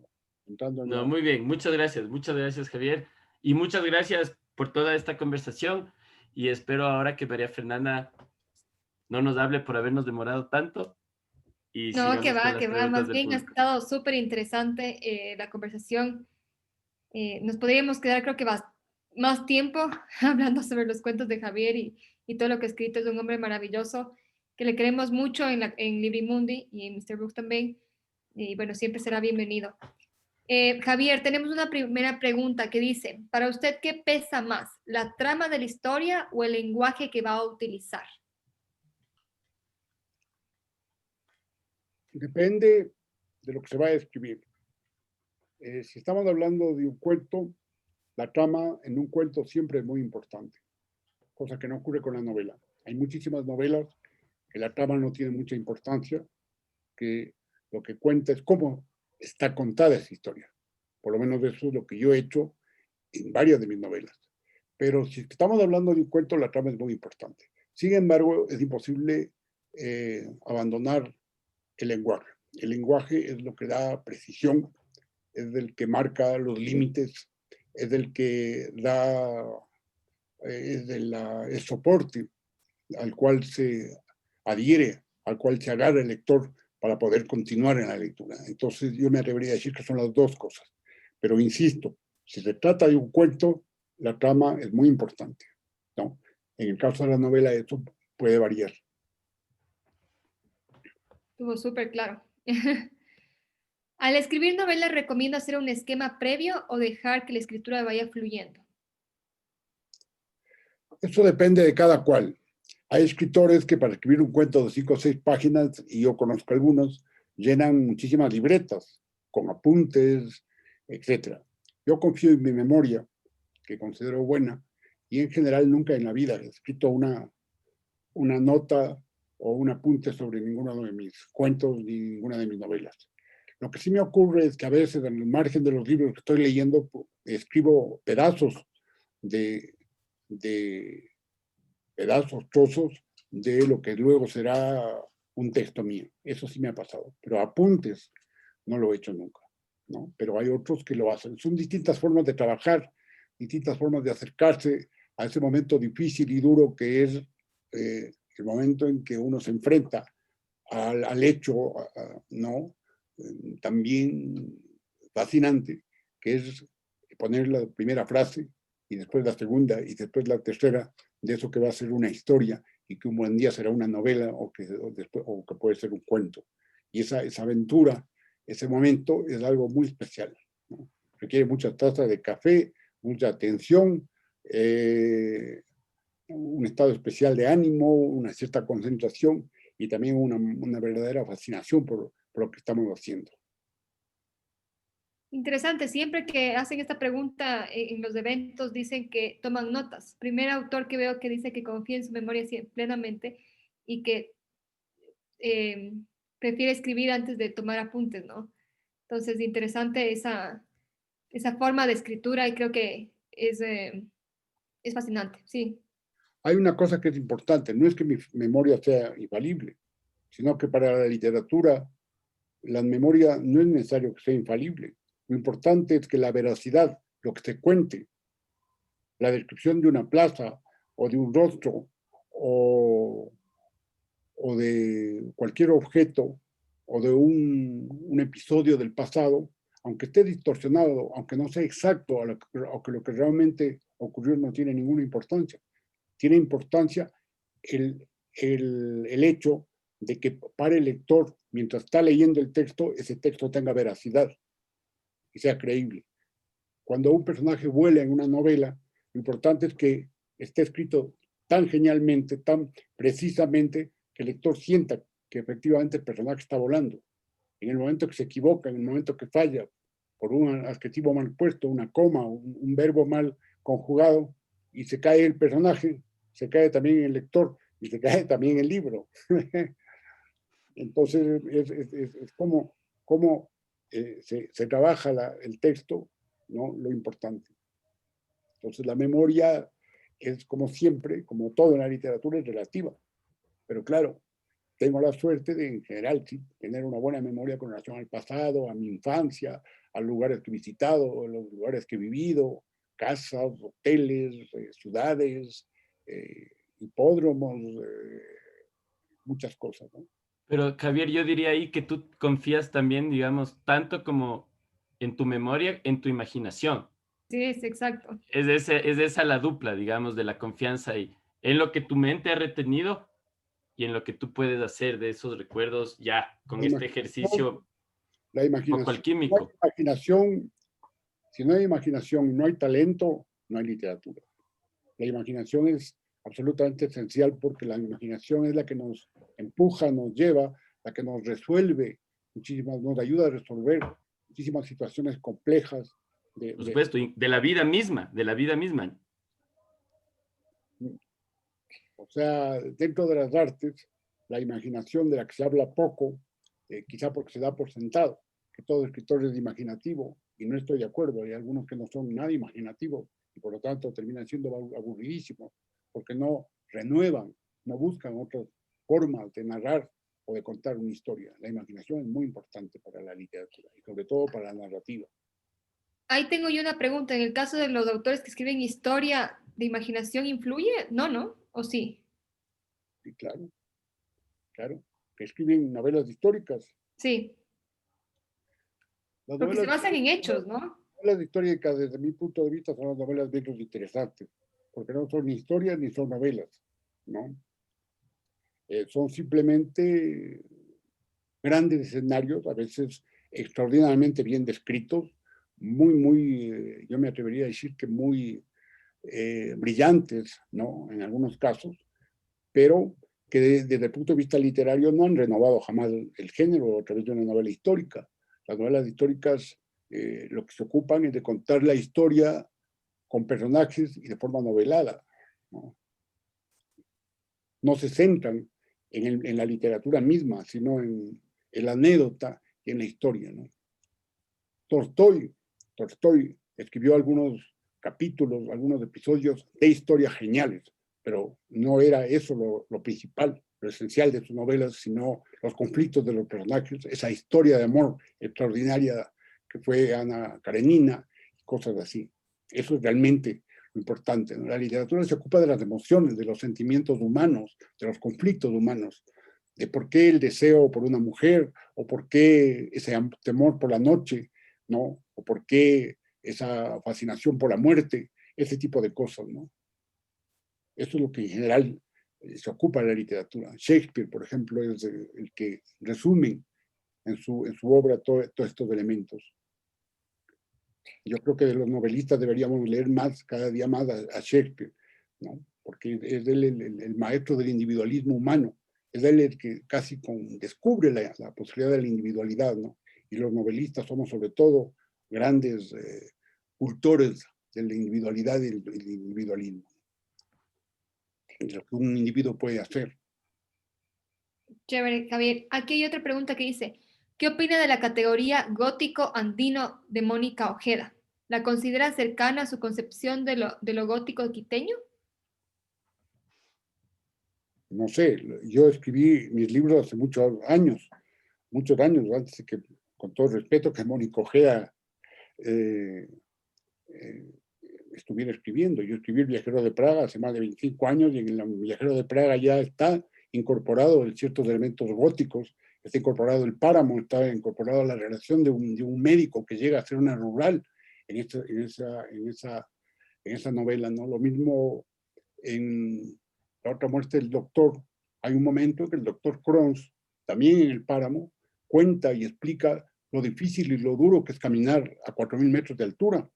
[SPEAKER 3] entrando en
[SPEAKER 4] No, muy bien, muchas gracias Javier, y muchas gracias por toda esta conversación, y espero ahora que María Fernanda no nos hable por habernos demorado tanto, y
[SPEAKER 2] No,
[SPEAKER 4] sigamos con las
[SPEAKER 2] que va,
[SPEAKER 4] preguntas
[SPEAKER 2] más
[SPEAKER 4] del
[SPEAKER 2] bien ha
[SPEAKER 4] público.
[SPEAKER 2] estado súper interesante la conversación. Nos podríamos quedar, creo que más tiempo hablando sobre los cuentos de Javier y todo lo que ha escrito. Es un hombre maravilloso que le queremos mucho en Librimundi y en Mr. Book también. Y bueno, siempre será bienvenido. Javier, tenemos una primera pregunta que dice, para usted, ¿qué pesa más, la trama de la historia o el lenguaje que va a utilizar?
[SPEAKER 3] Depende de lo que se va a escribir. Si estamos hablando de un cuento, la trama en un cuento siempre es muy importante, cosa que no ocurre con la novela. Hay muchísimas novelas que la trama no tiene mucha importancia, que lo que cuenta es cómo está contada esa historia. Por lo menos eso es lo que yo he hecho en varias de mis novelas. Pero si estamos hablando de un cuento, la trama es muy importante. Sin embargo, es imposible abandonar el lenguaje. El lenguaje es lo que da precisión, es el que marca los límites, es el que da el soporte al cual se adhiere, al cual se agarra el lector para poder continuar en la lectura. Entonces yo me atrevería a decir que son las dos cosas. Pero insisto, si se trata de un cuento, la trama es muy importante, ¿no? En el caso de la novela eso puede variar.
[SPEAKER 2] Estuvo súper claro. Al escribir novelas, ¿recomiendo hacer un esquema previo o dejar que la escritura vaya fluyendo?
[SPEAKER 3] Eso depende de cada cual. Hay escritores que para escribir un cuento de 5 o 6 páginas, y yo conozco algunos, llenan muchísimas libretas con apuntes, etc. Yo confío en mi memoria, que considero buena, y en general nunca en la vida he escrito una nota o un apunte sobre ninguno de mis cuentos ni ninguna de mis novelas. Lo que sí me ocurre es que a veces en el margen de los libros que estoy leyendo escribo pedazos de pedazos, trozos de lo que luego será un texto mío. Eso sí me ha pasado, pero apuntes no lo he hecho nunca, ¿no? Pero hay otros que lo hacen. Son distintas formas de trabajar, distintas formas de acercarse a ese momento difícil y duro que es el momento en que uno se enfrenta al hecho, ¿no? También fascinante, que es poner la primera frase y después la segunda y después la tercera de eso que va a ser una historia y que un buen día será una novela o que puede ser un cuento. Y esa aventura, ese momento es algo muy especial, ¿no? Requiere muchas tazas de café, mucha atención, un estado especial de ánimo, una cierta concentración y también una verdadera fascinación por lo que estamos haciendo.
[SPEAKER 2] Interesante, siempre que hacen esta pregunta en los eventos dicen que toman notas. Primer autor que veo que dice que confía en su memoria plenamente y que prefiere escribir antes de tomar apuntes, ¿no? Entonces, interesante esa forma de escritura y creo que es fascinante, sí.
[SPEAKER 3] Hay una cosa que es importante, no es que mi memoria sea infalible, sino que para la literatura la memoria no es necesario que sea infalible. Lo importante es que la veracidad, lo que se cuente, la descripción de una plaza o de un rostro o o de cualquier objeto o de un episodio del pasado, aunque esté distorsionado, aunque no sea exacto, aunque lo que realmente ocurrió no tiene ninguna importancia. Tiene importancia el hecho de que para el lector, mientras está leyendo el texto, ese texto tenga veracidad y sea creíble. Cuando un personaje vuela en una novela, lo importante es que esté escrito tan genialmente, tan precisamente, que el lector sienta que efectivamente el personaje está volando. En el momento que se equivoca, en el momento que falla, por un adjetivo mal puesto, una coma, un verbo mal conjugado, y se cae el personaje, se cae también el lector y se cae también el libro. Entonces es como se trabaja el texto, ¿no? Lo importante. Entonces la memoria es, como siempre, como todo en la literatura, es relativa. Pero claro, tengo la suerte de, en general, sí, tener una buena memoria con relación al pasado, a mi infancia, a lugares que he visitado, a los lugares que he vivido, casas, hoteles, ciudades, hipódromos, muchas cosas, ¿no?
[SPEAKER 4] Pero Javier, yo diría ahí que tú confías también, digamos, tanto como en tu memoria, en tu imaginación.
[SPEAKER 2] Sí, es exacto.
[SPEAKER 4] Es esa la dupla, digamos, de la confianza ahí, en lo que tu mente ha retenido y en lo que tú puedes hacer de esos recuerdos ya con
[SPEAKER 3] La
[SPEAKER 4] este
[SPEAKER 3] imaginación,
[SPEAKER 4] ejercicio
[SPEAKER 3] la
[SPEAKER 4] poco
[SPEAKER 3] imaginación, no hay
[SPEAKER 4] alquímico.
[SPEAKER 3] imaginación, si no hay imaginación y no hay talento, no hay literatura. La imaginación es absolutamente esencial porque la imaginación es la que nos empuja, nos lleva, la que nos resuelve muchísimas, nos ayuda a resolver muchísimas situaciones complejas.
[SPEAKER 4] Por supuesto, y de la vida misma, de la vida misma.
[SPEAKER 3] O sea, dentro de las artes, la imaginación de la que se habla poco, quizá porque se da por sentado, que todo escritor es imaginativo, y no estoy de acuerdo, hay algunos que no son nada imaginativos, y por lo tanto terminan siendo aburridísimos, porque no renuevan, no buscan otras formas de narrar o de contar una historia. La imaginación es muy importante para la literatura, y sobre todo para la narrativa.
[SPEAKER 2] Ahí tengo yo una pregunta. En el caso de los autores que escriben historia, ¿de imaginación influye? No, ¿no? ¿O sí?
[SPEAKER 3] Y claro, claro, que escriben novelas históricas.
[SPEAKER 2] Sí,
[SPEAKER 3] Las
[SPEAKER 2] porque se
[SPEAKER 3] novelas
[SPEAKER 2] basan en hechos, ¿no?
[SPEAKER 3] novelas históricas, desde mi punto de vista, son las novelas menos interesantes, porque no son ni historias ni son novelas, ¿no? Son simplemente grandes escenarios, a veces extraordinariamente bien descritos, yo me atrevería a decir que muy brillantes, ¿no? En algunos casos, pero que desde el punto de vista literario no han renovado jamás el género a través de una novela histórica. Las novelas históricas lo que se ocupan es de contar la historia con personajes y de forma novelada. No, no se centran en la literatura misma, sino en la anécdota y en la historia. ¿No? Tolstoy escribió algunos capítulos, algunos episodios de historia geniales, pero no era eso lo principal, lo esencial de sus novelas, sino los conflictos de los personajes, esa historia de amor extraordinaria que fue Ana Karenina, cosas así. Eso es realmente lo importante, ¿no? La literatura se ocupa de las emociones, de los sentimientos humanos, de los conflictos humanos, de por qué el deseo por una mujer o por qué ese temor por la noche, ¿no? O por qué esa fascinación por la muerte, ese tipo de cosas, ¿no? Eso es lo que en general se ocupa de la literatura. Shakespeare, por ejemplo, es el que resume en su obra todos estos elementos. Yo creo que de los novelistas deberíamos leer más, cada día más a Shakespeare, ¿no? Porque es él el maestro del individualismo humano, es él el que casi descubre la posibilidad de la individualidad, ¿no? Y los novelistas somos sobre todo grandes cultores de la individualidad y el individualismo, de lo que un individuo puede hacer.
[SPEAKER 2] Chévere, Javier. Aquí hay otra pregunta que dice, ¿qué opina de la categoría gótico andino de Mónica Ojeda? ¿La considera cercana a su concepción de lo gótico quiteño?
[SPEAKER 3] No sé, yo escribí mis libros hace muchos años, antes de que, con todo respeto, que Mónica Ojeda eh, estuviera escribiendo. Yo escribí El viajero de Praga hace más de 25 años y en El viajero de Praga ya está incorporado ciertos elementos góticos, está incorporado el páramo, está incorporado la relación de un médico que llega a ser una rural en esa novela, ¿no? Lo mismo en La otra muerte del doctor. Hay un momento que el doctor Crons, también en el páramo, cuenta y explica lo difícil y lo duro que es caminar a 4.000 metros de altura,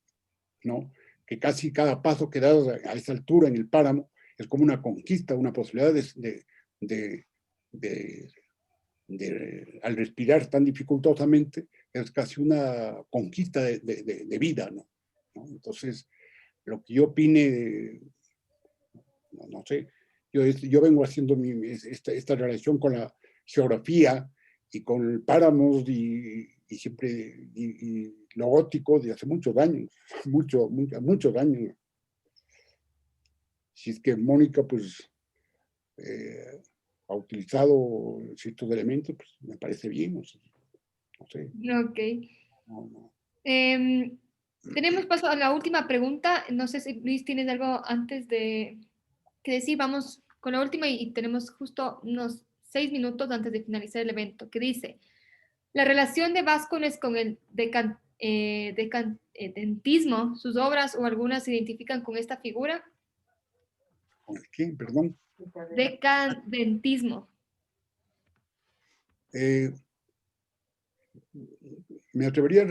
[SPEAKER 3] ¿no? Que casi cada paso que das a esa altura en el páramo es como una conquista, una posibilidad al respirar tan dificultosamente, es casi una conquista de vida, ¿no? Entonces, lo que yo opine, no sé, yo vengo haciendo esta relación con la geografía y con el páramos y siempre y lo gótico de hace muchos años, muchos años. Si es que Mónica, pues, ha utilizado ciertos elementos, pues me parece bien, no sé.
[SPEAKER 2] Ok. Tenemos paso a la última pregunta. No sé si Luis tienes algo antes de que decir. Vamos con la última y tenemos justo unos 6 minutos antes de finalizar el evento, que dice, la relación de Vázquez con el decadentismo, sus obras o algunas se identifican con esta figura.
[SPEAKER 3] ¿Con el qué? Perdón.
[SPEAKER 2] Decadentismo.
[SPEAKER 3] Me atrevería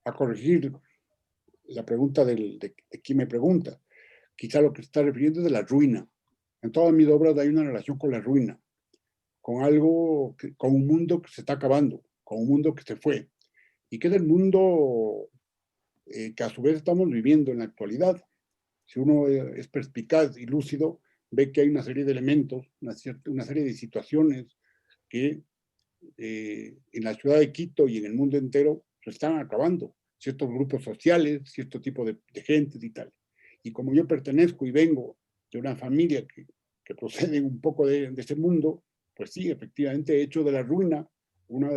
[SPEAKER 3] a corregir la pregunta de quien me pregunta. Quizá lo que se está refiriendo es de la ruina. En todas mis obras hay una relación con la ruina, con algo, con un mundo que se está acabando, con un mundo que se fue, y que es el mundo que a su vez estamos viviendo en la actualidad. Si uno es perspicaz y lúcido, ve que hay una serie de elementos, una serie de situaciones que en la ciudad de Quito y en el mundo entero se están acabando. Ciertos grupos sociales, cierto tipo de gente y tal. Y como yo pertenezco y vengo de una familia que procede un poco de ese mundo, pues sí, efectivamente he hecho de la ruina una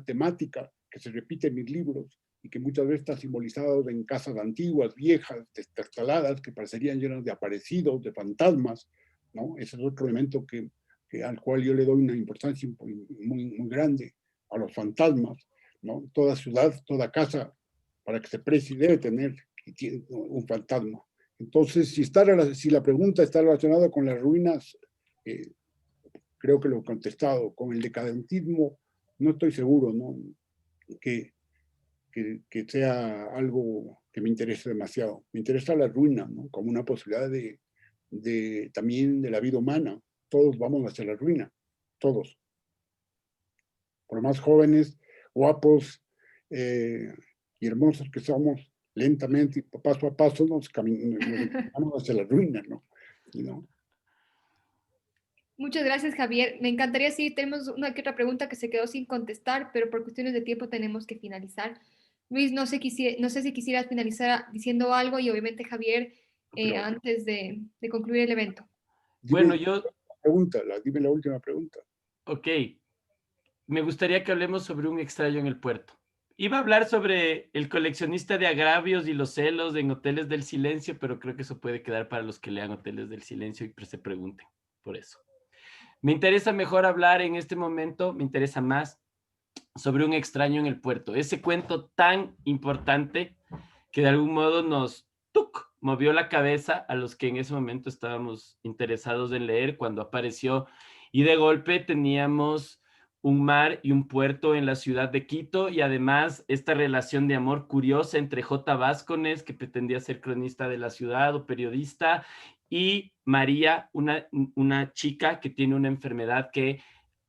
[SPEAKER 3] temática que se repite en mis libros y que muchas veces está simbolizado en casas antiguas, viejas, destartaladas, que parecerían llenas de aparecidos, de fantasmas, ¿no? Ese es otro elemento al cual yo le doy una importancia muy grande, a los fantasmas, ¿no? Toda ciudad, toda casa, para que se precie, debe tener un fantasma. Entonces, si la pregunta está relacionada con las ruinas, creo que lo he contestado. Con el decadentismo, no estoy seguro, ¿no? Que sea algo que me interese demasiado. Me interesa la ruina, ¿no? Como una posibilidad también de la vida humana. Todos vamos hacia la ruina, todos. Por más jóvenes, guapos y hermosos que somos, lentamente y paso a paso nos caminamos hacia la ruina, ¿no?
[SPEAKER 2] Muchas gracias, Javier. Me encantaría, sí, tenemos una que otra pregunta que se quedó sin contestar, pero por cuestiones de tiempo tenemos que finalizar. Luis, no sé si quisieras finalizar diciendo algo y obviamente Javier, antes de concluir el evento.
[SPEAKER 4] Bueno,
[SPEAKER 3] dime la última pregunta.
[SPEAKER 4] Ok. Me gustaría que hablemos sobre un extraño en el puerto. Iba a hablar sobre el coleccionista de agravios y los celos en Hoteles del Silencio, pero creo que eso puede quedar para los que lean Hoteles del Silencio y se pregunten por eso. Me interesa mejor hablar en este momento, me interesa más sobre un extraño en el puerto. Ese cuento tan importante que de algún modo nos movió la cabeza a los que en ese momento estábamos interesados en leer cuando apareció, y de golpe teníamos un mar y un puerto en la ciudad de Quito, y además esta relación de amor curiosa entre J. Vázquez, que pretendía ser cronista de la ciudad o periodista, y María, una chica que tiene una enfermedad que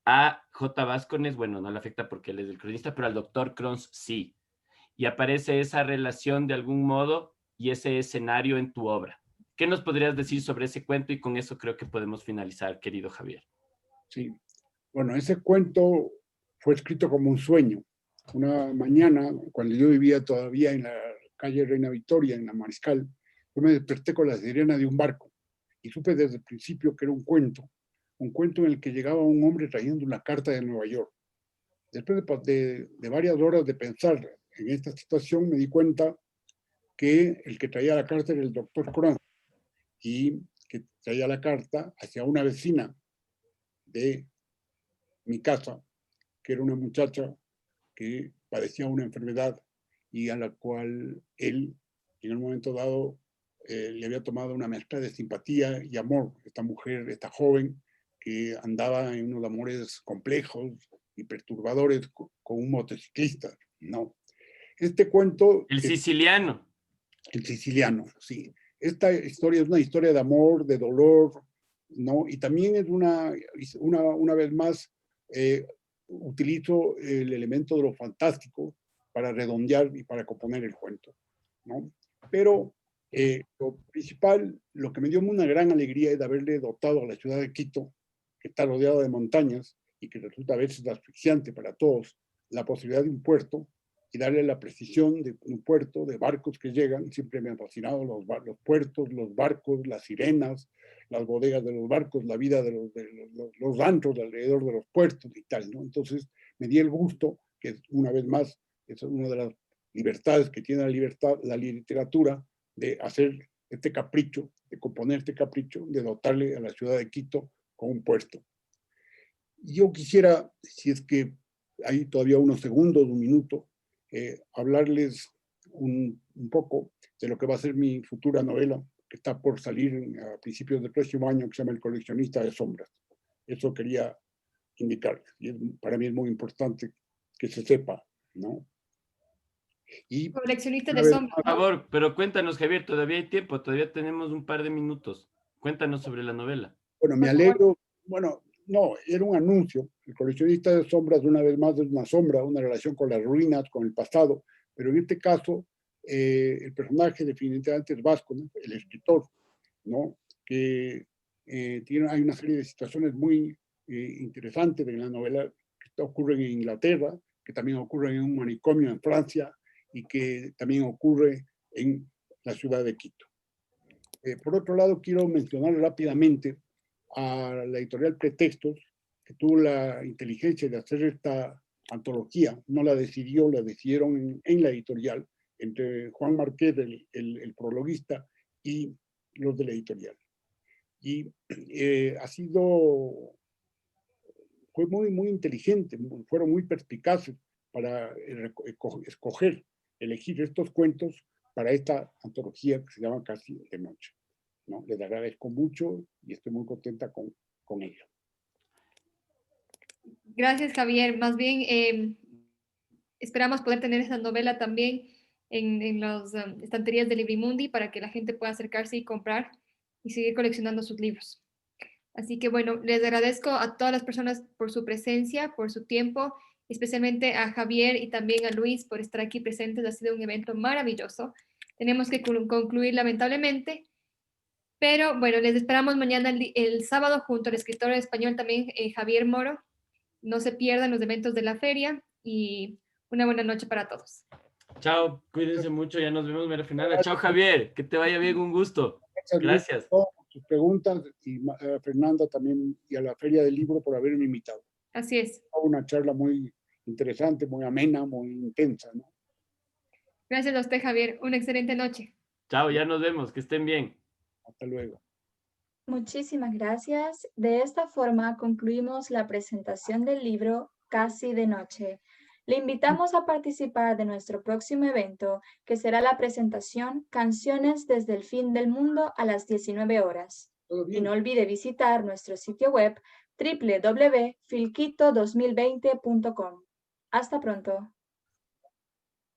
[SPEAKER 4] a J. Vázquez, bueno, no le afecta porque él es el cronista, pero al doctor Crons sí. Y aparece esa relación de algún modo y ese escenario en tu obra. ¿Qué nos podrías decir sobre ese cuento? Y con eso creo que podemos finalizar, querido Javier.
[SPEAKER 3] Sí, bueno, ese cuento fue escrito como un sueño. Una mañana, cuando yo vivía todavía en la calle Reina Victoria, en la Mariscal, yo me desperté con la sirena de un barco y supe desde el principio que era un cuento en el que llegaba un hombre trayendo una carta de Nueva York. Después de varias horas de pensar en esta situación, me di cuenta que el que traía la carta era el doctor Crons. Y que traía la carta hacia una vecina de mi casa, que era una muchacha que padecía una enfermedad y a la cual él, en el momento dado, le había tomado una mezcla de simpatía y amor. Esta mujer, esta joven, que andaba en unos amores complejos y perturbadores con un motociclista, ¿no? Este cuento...
[SPEAKER 4] El siciliano.
[SPEAKER 3] El siciliano, sí. Esta historia es una historia de amor, de dolor, ¿no? Y también es una vez más, utilizo el elemento de lo fantástico para redondear y para componer el cuento, ¿no? Pero lo principal, lo que me dio una gran alegría es de haberle dotado a la ciudad de Quito, que está rodeada de montañas y que resulta a veces asfixiante para todos, la posibilidad de un puerto y darle la precisión de un puerto, de barcos que llegan. Siempre me han fascinado los puertos, los barcos, las sirenas, las bodegas de los barcos, la vida de los antros alrededor de los puertos y tal, ¿no? Entonces me di el gusto, que una vez más es una de las libertades que tiene la literatura, de hacer este capricho, de componer este capricho, de dotarle a la ciudad de Quito con un puerto. Yo quisiera, si es que hay todavía unos segundos, un minuto, hablarles un poco de lo que va a ser mi futura novela, que está por salir a principios del próximo año, que se llama El coleccionista de sombras. Eso quería indicarles. Y para mí es muy importante que se sepa, ¿no? Y
[SPEAKER 2] Coleccionista de sombras.
[SPEAKER 4] Por favor, pero cuéntanos, Javier, todavía hay tiempo, todavía tenemos un par de minutos. Cuéntanos sobre la novela.
[SPEAKER 3] Bueno, me alegro. Bueno, no, era un anuncio. El coleccionista de sombras, una vez más, es una sombra, una relación con las ruinas, con el pasado, pero en este caso, el personaje definitivamente es Vasco, ¿no? El escritor, ¿no? Que hay una serie de situaciones muy interesantes en la novela que ocurren en Inglaterra, que también ocurren en un manicomio en Francia y que también ocurre en la ciudad de Quito. Por otro lado, quiero mencionar rápidamente a la editorial Pretextos, que tuvo la inteligencia de hacer esta antología. No la decidió, la decidieron en la editorial, entre Juan Marqués, el prologuista, y los de la editorial. Y fue muy inteligente, fueron muy perspicaces para elegir estos cuentos para esta antología que se llama Casi de Noche, ¿no? Les agradezco mucho y estoy muy contenta con ello.
[SPEAKER 2] Gracias, Javier. Más bien, esperamos poder tener esta novela también en las estanterías de Librimundi para que la gente pueda acercarse y comprar y seguir coleccionando sus libros. Así que bueno, les agradezco a todas las personas por su presencia, por su tiempo, especialmente a Javier y también a Luis por estar aquí presentes. Ha sido un evento maravilloso. Tenemos que concluir lamentablemente, pero bueno, les esperamos mañana el sábado junto al escritor español también, Javier Moro. No se pierdan los eventos de la feria y una buena noche para todos.
[SPEAKER 4] Chao, cuídense mucho, ya nos vemos, María Fernanda. Chao, Javier, que te vaya bien, un gusto. Gracias.
[SPEAKER 3] Por sus preguntas y a Fernanda también y a la Feria del Libro por haberme invitado.
[SPEAKER 2] Así es.
[SPEAKER 3] Una charla muy interesante, muy amena, muy intensa, ¿no?
[SPEAKER 2] Gracias a usted, Javier. Una excelente noche.
[SPEAKER 4] Chao, ya nos vemos, que estén bien.
[SPEAKER 3] Hasta luego.
[SPEAKER 1] Muchísimas gracias. De esta forma concluimos la presentación del libro Casi de Noche. Le invitamos a participar de nuestro próximo evento, que será la presentación Canciones desde el fin del mundo a las 19 horas. Y no olvide visitar nuestro sitio web www.filquito2020.com. Hasta pronto.